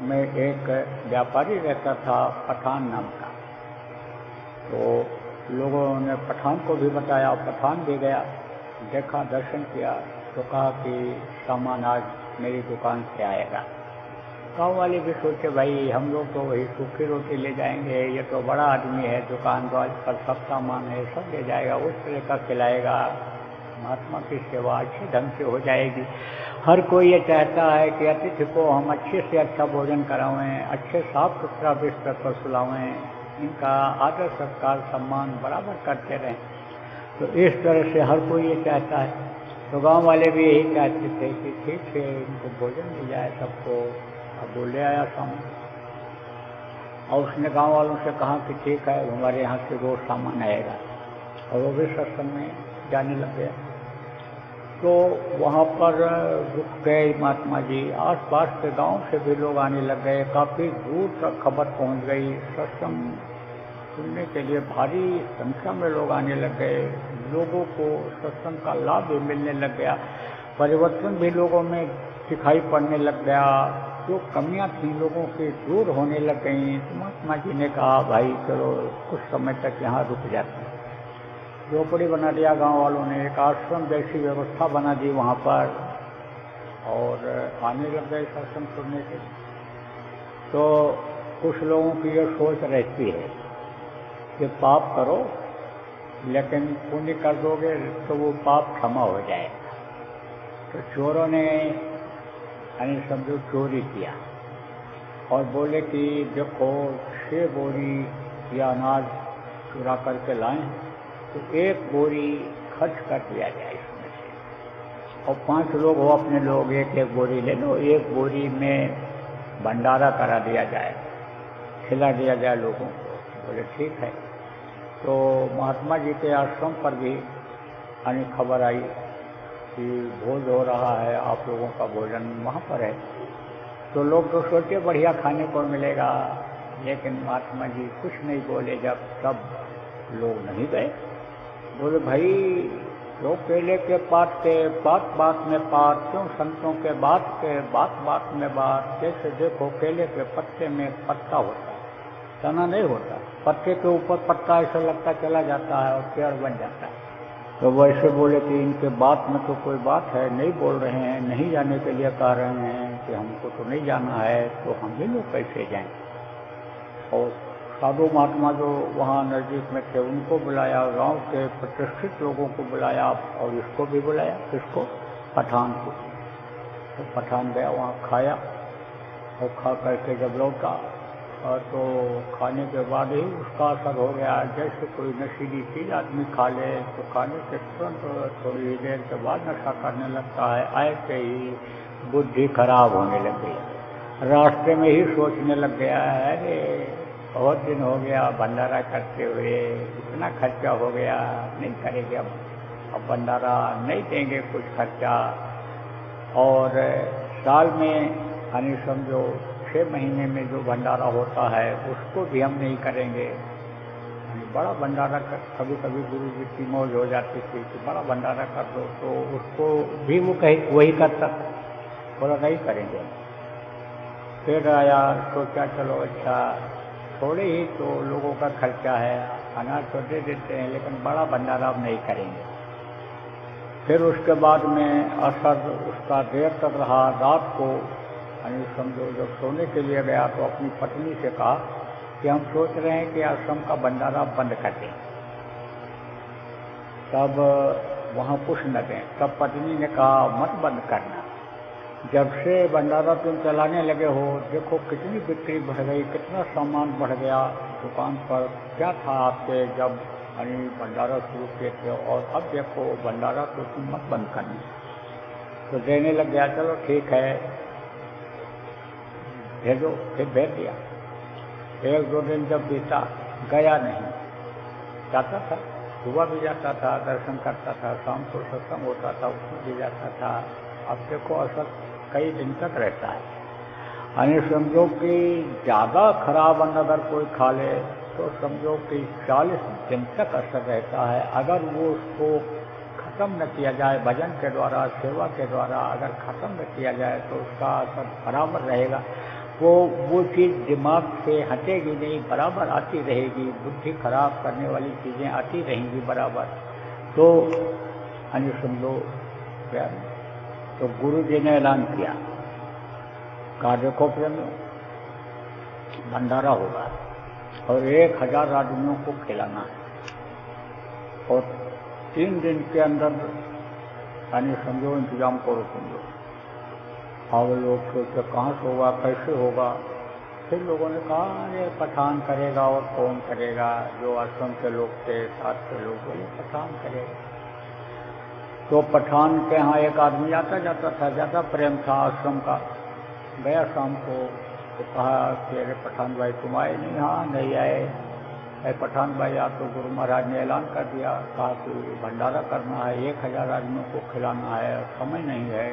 में एक व्यापारी रहता था पठान नाम का। तो लोगों ने पठान को भी बताया, पठान भी गया, देखा, दर्शन किया, तो कहा कि सामान आज मेरी दुकान से आएगा। गाँव वाले भी सोचे भाई हम लोग तो वही सूखी रोटी ले जाएंगे, ये तो बड़ा आदमी है, दुकान द्वार पर सब सामान है, सब ले जाएगा, उस तरह का खिलाएगा, महात्मा की सेवा अच्छे ढंग से हो जाएगी। हर कोई ये चाहता है कि अतिथि को हम अच्छे से अच्छा भोजन करावें, अच्छे साफ सुथरा बिस्तर पर सुलावें, इनका आदर सत्कार सम्मान बराबर करते रहें। तो इस तरह से हर कोई ये चाहता है। तो गांव वाले भी यही चाहते थे कि ठीक है इनको भोजन मिल जाए सबको। अब वो ले आया सामान, और उसने गांव वालों से कहा कि ठीक है हमारे यहाँ से रोज सामान आएगा, और वो भी सत्संग में जाने लग गया। तो वहाँ पर रुक गए महात्मा जी। आसपास के गांव से भी लोग आने लग गए, काफ़ी दूर तक खबर पहुँच गई। सत्संग सुनने के लिए भारी संख्या में लोग आने लग गए। लोगों को सत्संग का लाभ भी मिलने लग गया, परिवर्तन भी लोगों में दिखाई पड़ने लग गया। जो कमियां थी लोगों की दूर होने लग गई। तो महात्मा जी ने कहा भाई चलो कुछ समय तक यहाँ रुक जाते हैं। झोपड़ी बना दिया गांव वालों ने, एक आश्रम जैसी व्यवस्था बना दी वहाँ पर, और आने लग गए सत्संग सुनने के। तो कुछ लोगों की ये सोच रहती है कि पाप करो लेकिन पुण्य कर दोगे तो वो पाप क्षमा हो जाएगा। तो चोरों ने यानी समझो चोरी किया और बोले कि देखो 6 बोरी या अनाज चुरा करके लाएं तो 1 बोरी खर्च कर दिया जाए इसमें से, और 5 लोग हो अपने लोग, 1-1 बोरी ले लो, 1 बोरी में भंडारा करा दिया जाए, खिला दिया जाए लोगों को। बोले ठीक है। तो महात्मा जी के आश्रम पर भी आने खबर आई कि भोज हो रहा है, आप लोगों का भोजन वहाँ पर है। तो लोग तो सोचे बढ़िया खाने को मिलेगा, लेकिन महात्मा जी कुछ नहीं बोले। जब सब लोग नहीं गए, बोले भाई लोग केले के पात के बात में पात, क्यों संतों के बात के बात में बात। जैसे देखो केले के पत्ते में पत्ता होता है, तना नहीं होता, पत्ते के ऊपर पत्ता ऐसा लगता चला जाता है और पेड़ बन जाता है। तो वैसे बोले कि इनके बात में तो कोई बात है, नहीं बोल रहे हैं, नहीं जाने के लिए कह रहे हैं कि हमको तो नहीं जाना है, तो हम भी लोग कैसे जाएं। और साधु महात्मा जो वहाँ नज़दीक में थे उनको बुलाया, गांव के प्रतिष्ठित लोगों को बुलाया, और इसको भी बुलाया, किसको, पठान को। तो पठान गया वहाँ, खाया, और खा करके जब लौटा तो खाने के बाद ही उसका असर हो गया। जैसे कोई नशीली चीज़ आदमी खा ले तो खाने के तुरंत थोड़ी ही देर के बाद नशा करने लगता है, ऐसे ही बुद्धि खराब होने लग गई। रास्ते में ही सोचने लग गया है, अरे बहुत दिन हो गया भंडारा करते हुए, इतना खर्चा हो गया, नहीं करेंगे अब भंडारा नहीं देंगे कुछ खर्चा, और साल में यानी समझो 6 महीने में जो भंडारा होता है उसको भी हम नहीं करेंगे। बड़ा भंडारा कर, कभी कभी गुरु जी की मौज हो जाती थी कि बड़ा भंडारा कर दो, तो उसको भी वो वही करता था, बोला नहीं करेंगे। फिर आया, सोचा चलो अच्छा थोड़े ही तो लोगों का खर्चा है, अनाज तो दे देते हैं, लेकिन बड़ा भंडारा अब नहीं करेंगे। फिर उसके बाद में असर उसका देर तक रहा। रात को यानी समझो जब सोने के लिए गया तो अपनी पत्नी से कहा कि हम सोच रहे हैं कि आश्रम का भंडारा बंद कर दें, तब वहाँ कुछ न दें। तब पत्नी ने कहा मत बंद करना, जब से भंडारा तुम चलाने लगे हो देखो कितनी बिक्री बढ़ गई, कितना सामान बढ़ गया दुकान पर। क्या था आपके जब यानी भंडारा शुरू किए थे, और अब देखो भंडारा तो तुम मत बंद करनी। तो देने लग गया, चलो ठीक है भेजो। फिर भेज दिया। 1-2 दिन जब बीता, गया नहीं, जाता था, सुबह भी जाता था, दर्शन करता था, शाम को सत्संग होता था उसमें भी जाता था। अब देखो असर कई दिन तक रहता है। यानी समझो कि ज़्यादा खराब अन्न अगर कोई खा ले तो समझो कि 40 दिन तक असर रहता है। अगर वो उसको ख़त्म न किया जाए भजन के द्वारा, सेवा के द्वारा अगर ख़त्म न किया जाए तो उसका असर बराबर रहेगा। वो चीज़ दिमाग से हटेगी नहीं, बराबर आती रहेगी। बुद्धि खराब करने वाली चीज़ें आती रहेंगी बराबर। तो यानी समझो क्या, तो गुरु जी ने ऐलान किया, कहा देखो प्रेम भंडारा होगा और 1000 आदमियों को खिलाना है, और 3 दिन के अंदर यानी समझो इंतजाम करो तुम लोग। और लोग सोचे कहाँ से होगा, कैसे होगा। फिर लोगों ने कहा ये पठान करेगा और कौन करेगा, जो आश्रम के लोग थे, साथ के लोग बोले पठान करेगा। तो पठान के यहाँ एक आदमी आता जाता था, ज़्यादा प्रेम था आश्रम का। गया शाम को तो कहा कि अरे पठान भाई तुम आए नहीं? हाँ नहीं आए। अरे पठान भाई आप तो गुरु महाराज ने ऐलान कर दिया, कहा कि भंडारा करना है, 1000 आदमियों को खिलाना है, समय नहीं है,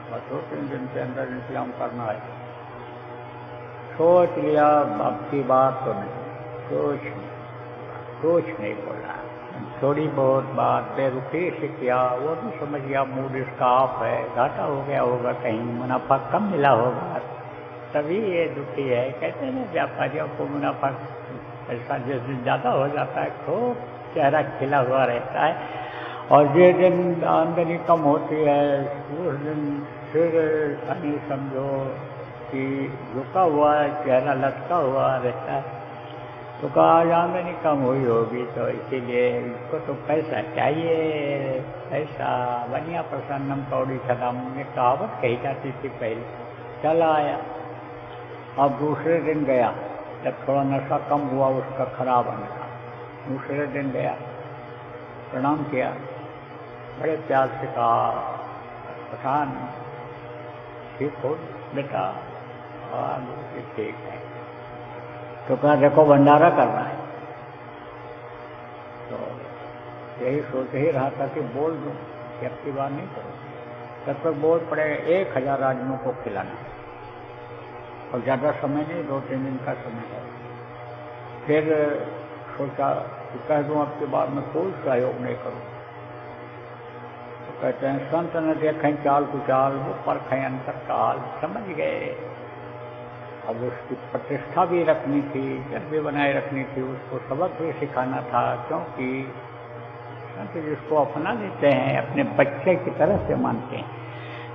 बस 2-3 दिन के अंदर इंतजाम करना है। सोच लिया, अब की बात तो नहीं, कुछ नहीं बोला। थोड़ी बहुत बात बेरुखी से किया, वो भी समझ गया मूड इसका ऑफ है, घाटा हो गया होगा, कहीं मुनाफा कम मिला होगा, तभी ये दुखी है। कहते हैं व्यापारियों को मुनाफा ऐसा जिस दिन ज़्यादा हो जाता है खूब चेहरा खिला हुआ रहता है, और जिस दिन आमदनी कम होती है उस दिन फिर यानी समझो कि झुका हुआ चेहरा लटका हुआ रहता है। तो कहा आज आमदनी कम हुई होगी तो इसीलिए इसको तो पैसा चाहिए, पैसा बनिया प्रसन्नम कौड़ी सदाम में कहावत कही जाती थी पहले। चला आया। अब दूसरे दिन गया, जब थोड़ा नशा कम हुआ उसका खराब अंधा, दूसरे दिन गया, प्रणाम किया, बड़े प्यार से कहा, पठान ठीक हो बेटा? हाँ ठीक है। तो कहा देखो भंडारा करना है। तो यही सोच ही रहा था कि बोल दूं कि अब की बार नहीं करूँ। तब तक बोल पड़े 1000 आदमियों को खिलाना, और ज़्यादा समय नहीं, 2-3 दिन का समय है। फिर सोचा कि कह दूं अब की बार मैं कोई सहयोग नहीं करूँ। तो कहते हैं संत न देखें चाल कुचाल, वो परखें अंतर काल, समझ गए। अब उसकी प्रतिष्ठा भी रखनी थी, इज्जत भी बनाए रखनी थी, उसको सबक भी सिखाना था, क्योंकि संत जिसको अपना लेते हैं अपने बच्चे की तरह से मानते हैं।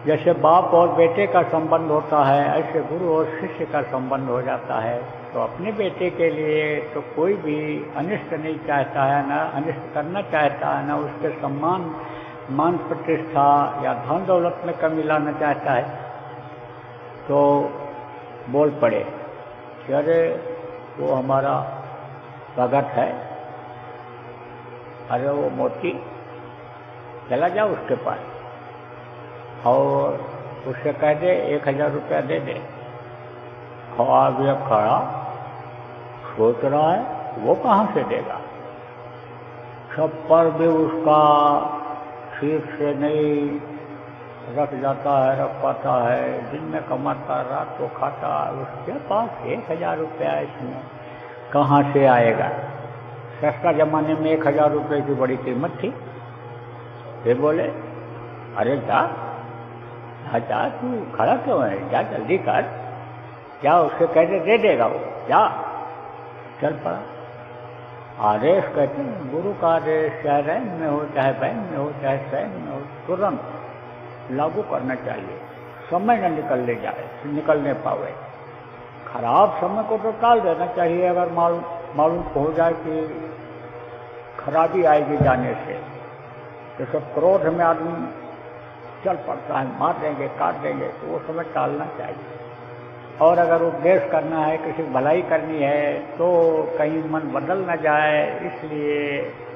जैसे बाप और बेटे का संबंध होता है, ऐसे गुरु और शिष्य का संबंध हो जाता है। तो अपने बेटे के लिए तो कोई भी अनिष्ट नहीं चाहता है, ना अनिष्ट करना चाहता है, ना उसके सम्मान मान प्रतिष्ठा या धन दौलत में कमी लाना चाहता है। तो बोल पड़े कि अरे वो हमारा भगत है, अरे वो मोती, चला जाओ उसके पास और उससे कह दे 1000 रुपया दे दे। अब ये खड़ा सोच रहा है वो कहाँ से देगा, सब पर भी उसका ठीक से नहीं रख जाता है, रख पाता है, दिन में कमाता रात को खाता, उसके पास 1000 रुपया इसमें कहाँ से आएगा। सस्ता जमाने में 1000 रुपये की बड़ी कीमत थी। फिर बोले अरे जा जा, तू खड़ा क्यों है, जा जल्दी कर, जा उससे कहते दे देगा वो, जा। चल पड़ा। आदेश कहते हैं गुरु का आदेश चाहे रैन में हो, चाहे बैन में हो, चाहे सैन में हो, तुरंत लागू करना चाहिए, समय न निकलने पावे। खराब समय को तो टाल देना चाहिए। अगर मालूम हो जाए कि खराबी आएगी जाने से, तो सब क्रोध में आदमी चल पड़ता है, मार देंगे काट देंगे, तो वो समय टालना चाहिए। और अगर उपदेश करना है, किसी की भलाई करनी है, तो कहीं मन बदल न जाए, इसलिए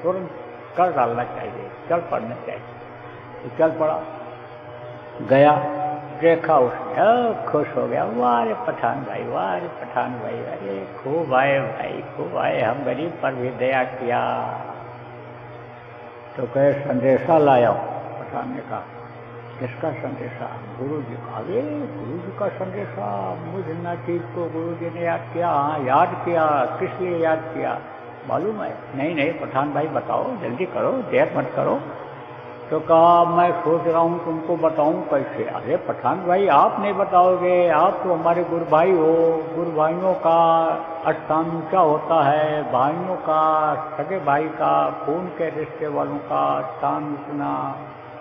तुरंत कर डालना चाहिए, चल पड़ना चाहिए। तो चल पड़ा, गया, देखा उसने, खुश हो गया, वाह रे पठान भाई, वाह रे पठान भाई, अरे खूब आए भाई, खूब आए, हम गरीब पर भी दया किया। तो कहे संदेशा लाया हूँ। पठान ने कहा किसका संदेशा? गुरु जी का। अरे गुरु जी का संदेशा, मुझ नाचीज को गुरु जी ने याद किया? हाँ याद किया। किस लिए याद किया मालूम है? नहीं पठान भाई बताओ, जल्दी करो, देर मत करो। तो कहा मैं सोच रहा हूँ तुमको बताऊँ कैसे। अरे पठान भाई आप नहीं बताओगे, आप तो हमारे गुरु भाई हो, गुरु भाइयों का स्थान ऊँचा होता है, भाइयों का, सगे भाई का, खून के रिश्ते वालों का स्थान उतना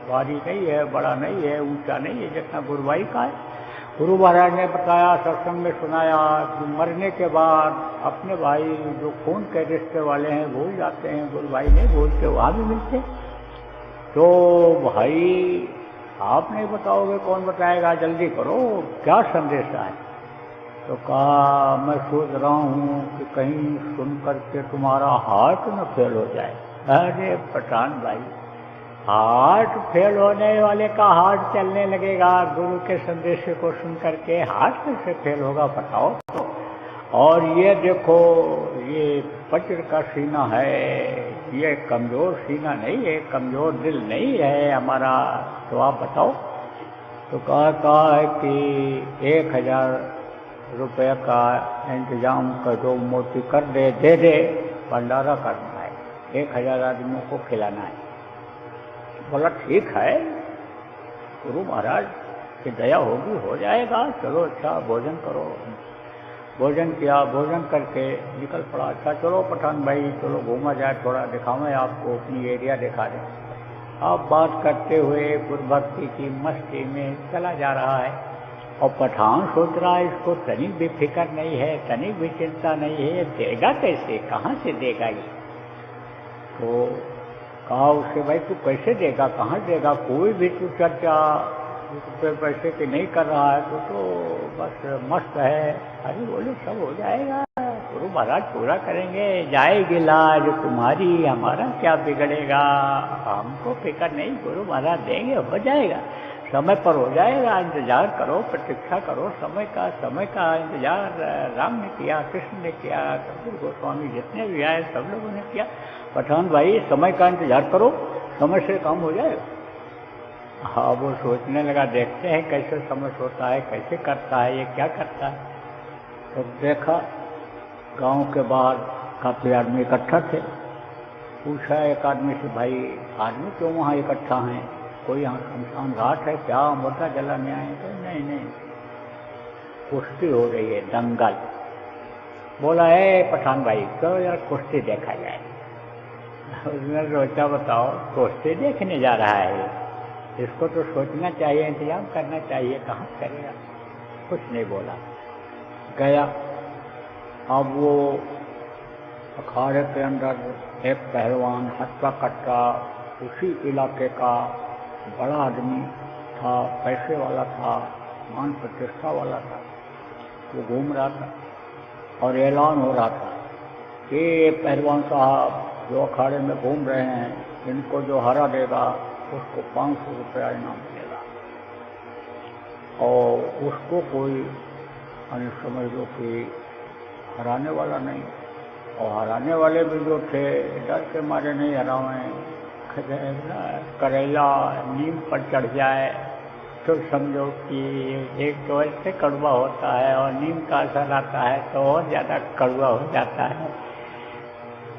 भारी नहीं है, बड़ा नहीं है, ऊंचा नहीं है जितना गुरु भाई का है। गुरु महाराज ने बताया, सत्संग में सुनाया कि मरने के बाद अपने भाई जो खून के रिश्ते वाले हैं भूल जाते हैं, गुरु भाई नहीं भूलते, वहाँ भी मिलते। तो भाई आप नहीं बताओगे कौन बताएगा, जल्दी करो, क्या संदेशा है? तो कहा मैं सोच रहा हूँ कि कहीं सुन करके तुम्हारा हार्ट न फेल हो जाए। अरे पठान भाई, हार्ट फेल होने वाले का हार्ट चलने लगेगा, गुरु के संदेश को सुन करके हार्ट कैसे फेल होगा बताओ तो। और ये देखो, ये वज्र का सीना है, ये कमजोर सीना नहीं है, कमजोर दिल नहीं है हमारा, तो आप बताओ। तो कहा है कि 1000 रुपये का इंतजाम कर दो, मोती कर दे दे, भंडारा करना है, 1000 आदमियों को खिलाना है। बोला ठीक है, गुरु महाराज की दया होगी, हो जाएगा, चलो अच्छा भोजन करो। भोजन किया, भोजन करके निकल पड़ा। अच्छा चलो पठान भाई, चलो घूमा जाए, थोड़ा दिखावें आपको, अपनी एरिया दिखा दें। आप बात करते हुए गुरु भक्ति की मस्ती में चला जा रहा है, और पठान सोच रहा है इसको तनिक भी फिक्र नहीं है, तनिक भी चिंता नहीं है, देगा कैसे, कहाँ से देगा ये। तो कहा उससे भाई तू कैसे देगा, कहाँ देगा, कोई भी तू चर्चा पैसे की नहीं कर रहा है, तो बस मस्त है। अरे बोले सब हो जाएगा, गुरु महाराज पूरा करेंगे, जाएगी लाज तुम्हारी, हमारा क्या बिगड़ेगा, हमको फिक्र नहीं, गुरु महाराज देंगे, हो जाएगा, समय पर हो जाएगा, इंतजार करो, प्रतीक्षा करो समय का इंतजार राम ने किया, कृष्ण ने किया, कबीर गोस्वामी जितने भी आए सब लोगों ने किया। पठान भाई समय का इंतजार करो, समय से काम हो जाएगा। हाँ, वो सोचने लगा, देखते हैं कैसे समझ होता है, कैसे करता है, ये क्या करता है। तो देखा गांव के बाहर काफ़ी आदमी इकट्ठा थे। पूछा एक आदमी से, भाई आदमी क्यों वहाँ इकट्ठा हैं, कोई यहाँ शमशान घाट है क्या, मुर्दा जलाने आए? तो नहीं, कुश्ती हो रही है, दंगल। बोला है पठान भाई चलो यार कुश्ती देखा जाए। उसने सोचा बताओ कुश्ती देखने जा रहा है, इसको तो सोचना चाहिए, इंतजाम करना चाहिए, कहाँ करेगा। कुछ नहीं बोला, गया। अब वो अखाड़े के अंदर एक पहलवान हट्टा कट्टा उसी इलाके का बड़ा आदमी था, पैसे वाला था, मान प्रतिष्ठा वाला था, वो घूम रहा था और ऐलान हो रहा था कि ये पहलवान साहब जो अखाड़े में घूम रहे हैं, इनको जो हरा देगा उसको 500 रुपया इनाम मिलेगा। और उसको कोई समझ लो कि हराने वाला नहीं, और हराने वाले भी जो थे डर के मारे नहीं हरावें, करेला नीम पर चढ़ जाए तो समझो कि एक तो ऐसे कड़वा होता है और नीम का असर आता है तो और ज़्यादा कड़वा हो जाता है।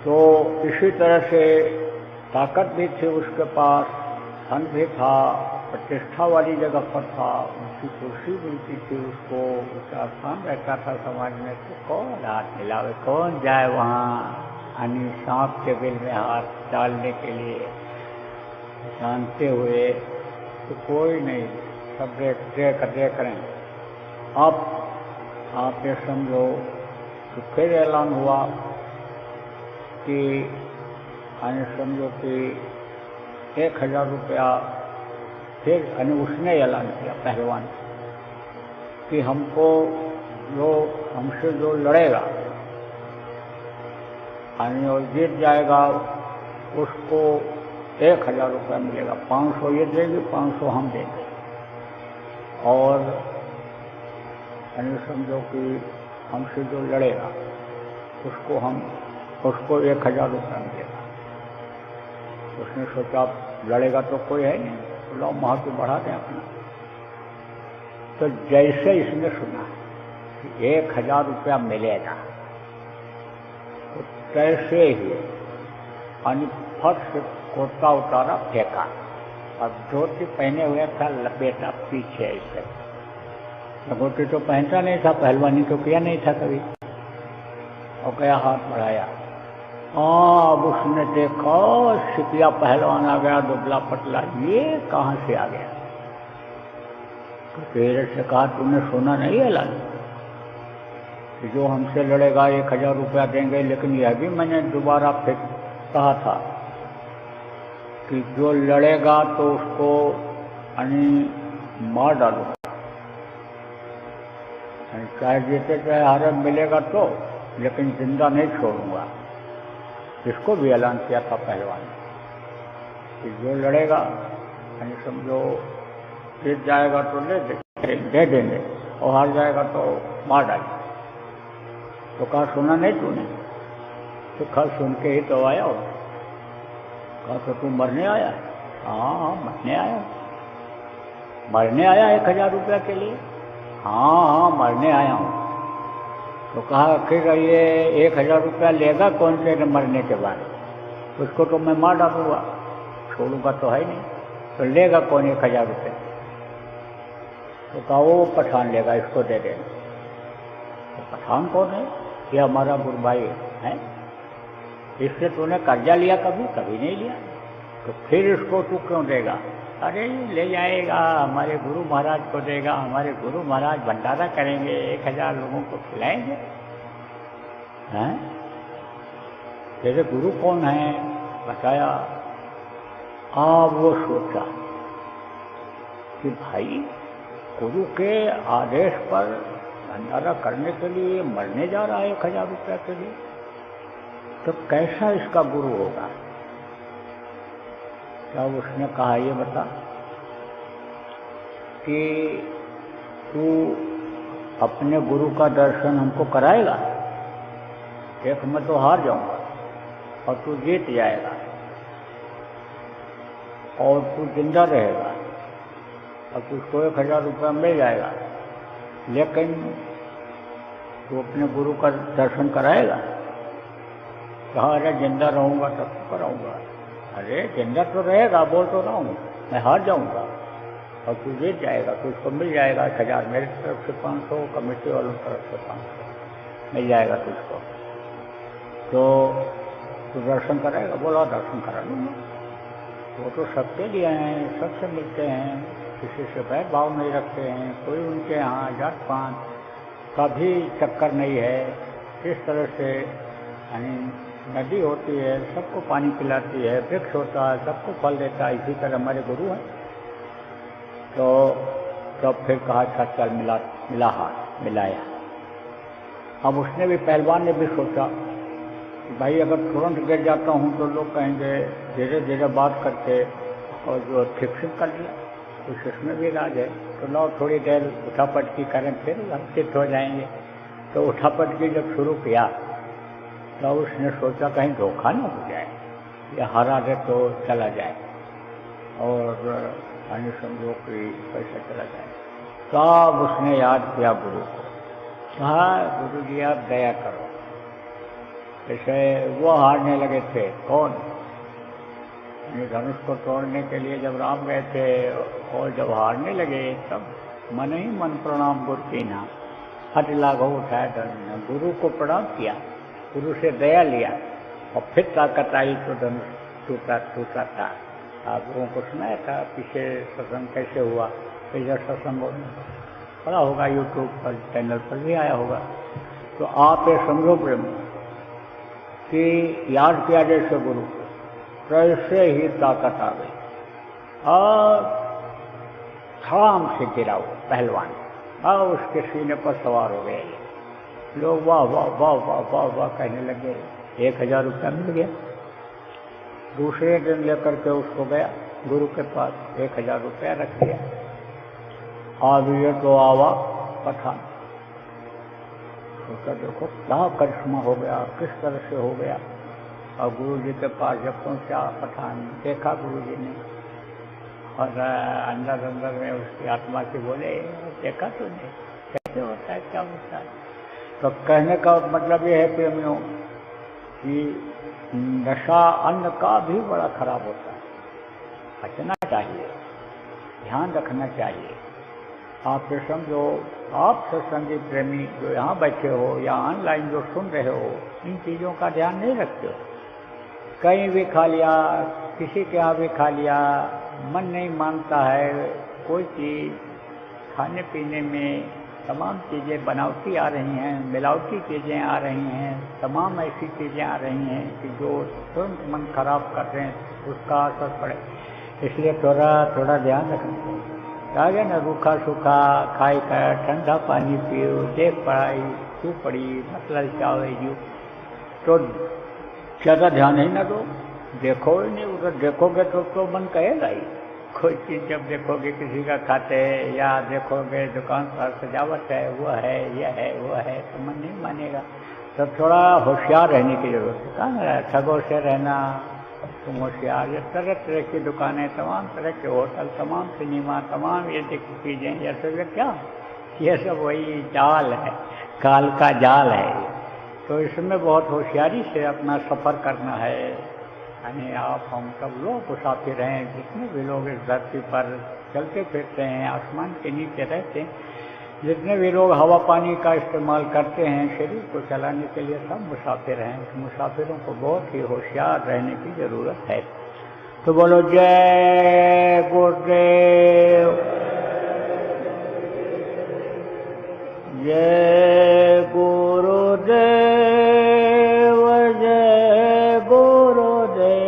तो इसी तरह से ताकत भी थी उसके पास, धन भी था, प्रतिष्ठा वाली जगह पर था, उसकी कुर्सी मिलती थी उसको, उसका स्थान रहता था समाज में। तो कौन हाथ मिलावे, कौन जाए वहाँ यानी सांप के बिल में हाथ डालने के लिए, जानते हुए तो कोई नहीं, सब देख रहे हैं। अब आप ये समझो तो फिर ऐलान हुआ कि समझो कि 1000 रुपया, फिर उसने ऐलान किया पहलवान कि हमको हमसे जो लड़ेगा और जीत जाएगा उसको 1000 रुपया मिलेगा, 500 ये देंगे, 500 हम देंगे। और समझो कि हमसे जो लड़ेगा उसको 1000 रुपया मिलेगा। उसने सोचा लड़ेगा तो कोई है नहीं, तो लो महत्व बढ़ा दें अपना। तो जैसे इसने सुना कि 1000 रुपया मिलेगा, तो तैसे ही फट से कुर्ता उतारा, फेंका, और धोती पहने हुए था लपेटा पीछे ऐसे। धोती तो पहनता नहीं था, पहलवानी तो किया नहीं था कभी, और गया हाथ बढ़ाया। अब उसने देखा सिपिया पहलवान आ गया, दुबला पतला, ये कहाँ से आ गया। तो तेरे से कहा तूने सुना नहीं ऐलान कि जो हमसे लड़ेगा 1000 रुपया देंगे, लेकिन यह भी मैंने दोबारा फिर कहा था कि जो लड़ेगा तो उसको मार डालूंगा, चाहे जीते चाहे हारे, मिलेगा तो, लेकिन जिंदा नहीं छोड़ूंगा। इसको भी ऐलान किया था पहलवान कि जो लड़ेगा समझो जीत जाएगा तो दे देंगे, और हार जाएगा तो मार डालेंगे। तो कहा सुना नहीं तूने? तो कल सुन के ही तो आया हो। कहा तो तू मरने आया? हाँ मरने आया। मरने आया 1000 रुपया के लिए? हाँ मरने आया हूँ। तो कहा आखिर ये 1000 रुपया लेगा कौन से मरने के बाद? उसको तो मैं मार डालूंगा, छोड़ूंगा तो है नहीं, तो लेगा कौन 1000 रुपये? तो कहा वो पठान लेगा, इसको दे देना। तो पठान कौन है? ये हमारा गुरु भाई है, इससे तूने कर्जा लिया कभी? कभी नहीं लिया। तो फिर इसको तू क्यों देगा? अरे ले जाएगा, हमारे गुरु महाराज को देगा, हमारे गुरु महाराज भंडारा करेंगे, 1000 लोगों को खिलाएंगे। हैं? तेरे गुरु कौन है? बताया। अब वो सोचा कि भाई गुरु के आदेश पर भंडारा करने के लिए मरने जा रहा है 1000 रुपया के लिए, तो कैसा इसका गुरु होगा? तब उसने कहा, ये बता कि तू अपने गुरु का दर्शन हमको कराएगा? एक मैं तो हार जाऊंगा और तू जीत जाएगा और तू जिंदा रहेगा और तुझको 1000 रुपया मिल जाएगा, लेकिन तू अपने गुरु का दर्शन कराएगा? कहा, अरे जिंदा रहूंगा तब तो कराऊंगा। अरे जिंदा तो रहेगा, बोल तो रहा हूँ, मैं हार जाऊंगा और तू जीत जाएगा, तुझको मिल जाएगा 1000, मेरी तरफ से 500, कमेटी वालों की तरफ से 500 मिल जाएगा तुझको। तो तू दर्शन कराएगा? बोला, दर्शन करा लूँगा। वो तो सबके लिए हैं, सबसे मिलते हैं, किसी से भेदभाव नहीं रखते हैं, कोई उनके यहाँ जात पात का भी चक्कर नहीं है। इस तरह से यानी नदी होती है, सबको पानी पिलाती है, वृक्ष होता है, सबको फल देता है, इसी तरह हमारे गुरु हैं। तो तब फिर कहा, अच्छा चल मिला हाथ मिलाया। अब उसने भी, पहलवान ने भी सोचा कि भाई अगर तुरंत गिर जाता हूँ तो लोग कहेंगे धीरे धीरे बात करके और जो ठीक कर लिया, कुछ इसमें भी राज है, तो लो थोड़ी देर उठापटकी करें फिर हम चित हो जाएंगे। तो उठापटकी जब शुरू किया तो उसने सोचा कहीं धोखा न हो जाए, या हारा दे तो चला जाए और यानी समझो कि पैसा चला जाए। तब उसने याद किया गुरु को, कहा, गुरु जी आप दया करो। जैसे वो हारने लगे थे, कौन? धनुष को तोड़ने के लिए जब राम गए थे और जब हारने लगे तब मन ही मन प्रणाम गुरु की ना, हट लागो उठाया धनुष, गुरु को प्रणाम किया, गुरु से दया लिया और फिर ताकत आई तो धनुष टूटा था। आप लोगों को सुनाया था पीछे सत्संग कैसे हुआ, पिछले सत्संगों में पड़ा होगा, यूट्यूब पर चैनल पर भी आया होगा। तो आप ये समझो प्रेम कि याद किया जैसे गुरु को, कैसे ही ताकत आ गई और थाम से गिरा वो पहलवान, और उसके सीने पर सवार हो गए। लोग वाह वाह वाह वाह वाह वाह कहने लगे, 1000 रुपया मिल गया। दूसरे दिन लेकर के उसको गया गुरु के पास, 1000 रुपया रख दिया। अब ये तो आवा पठान, उसका देखो क्या करिश्मा हो गया, किस तरह से हो गया। और गुरु जी के पास जब पहुंचा पठान, देखा गुरु जी ने और अंदर अंदर में उसकी आत्मा से बोले, देखा तूने कैसे होता है, क्या होता है? तो कहने का मतलब ये है प्रेमियों कि नशा अन्न का भी बड़ा खराब होता है, बचना चाहिए, ध्यान रखना चाहिए। आप ये समझो, आप सत्संगी प्रेमी जो यहाँ बैठे हो या ऑनलाइन जो सुन रहे हो, इन चीज़ों का ध्यान नहीं रखते हो। कहीं भी खा लिया, किसी के यहाँ भी खा लिया, मन नहीं मानता है, कोई चीज़ खाने पीने में तमाम चीज़ें बनावटी आ रही हैं, मिलावटी चीज़ें आ रही हैं, तमाम ऐसी चीज़ें आ रही हैं कि जो तुरंत मन खराब कर रहे हैं, उसका असर पड़े। इसलिए थोड़ा थोड़ा ध्यान रखना चाहिए। आगे न रूखा सूखा खाई कर, ठंडा पानी पियो, देख पढ़ाई तू पड़ी, मतलब चावे यू, तो ज़्यादा ध्यान ही ना दो, देखो ही नहीं, उधर देखोगे तो मन कहेगा ही। कोई चीज़ जब देखोगे किसी का खाते या देखोगे दुकान पर सजावट है, वो है, यह है, वो है, तो मन नहीं मानेगा। तो थोड़ा होशियार रहने की जरूरत है। कहाँ ठगों से रहना, तुम होशियार। ये तरह तरह की दुकानें, तमाम तरह के होटल, तमाम सिनेमा, तमाम ये चीज़ें, ये सब क्या, ये सब वही जाल है, काल का जाल है। तो इसमें बहुत होशियारी से अपना सफ़र करना है। यानी आप हम सब लोग मुसाफिर हैं, जितने भी लोग इस धरती पर चलते फिरते हैं, आसमान के नीचे रहते हैं, जितने भी लोग हवा पानी का इस्तेमाल करते हैं शरीर को चलाने के लिए, सब मुसाफिर हैं। उस मुसाफिरों को बहुत ही होशियार रहने की ज़रूरत है। तो बोलो जय गुरुदेव, जय गुरुदेव, जय गुरुदेव।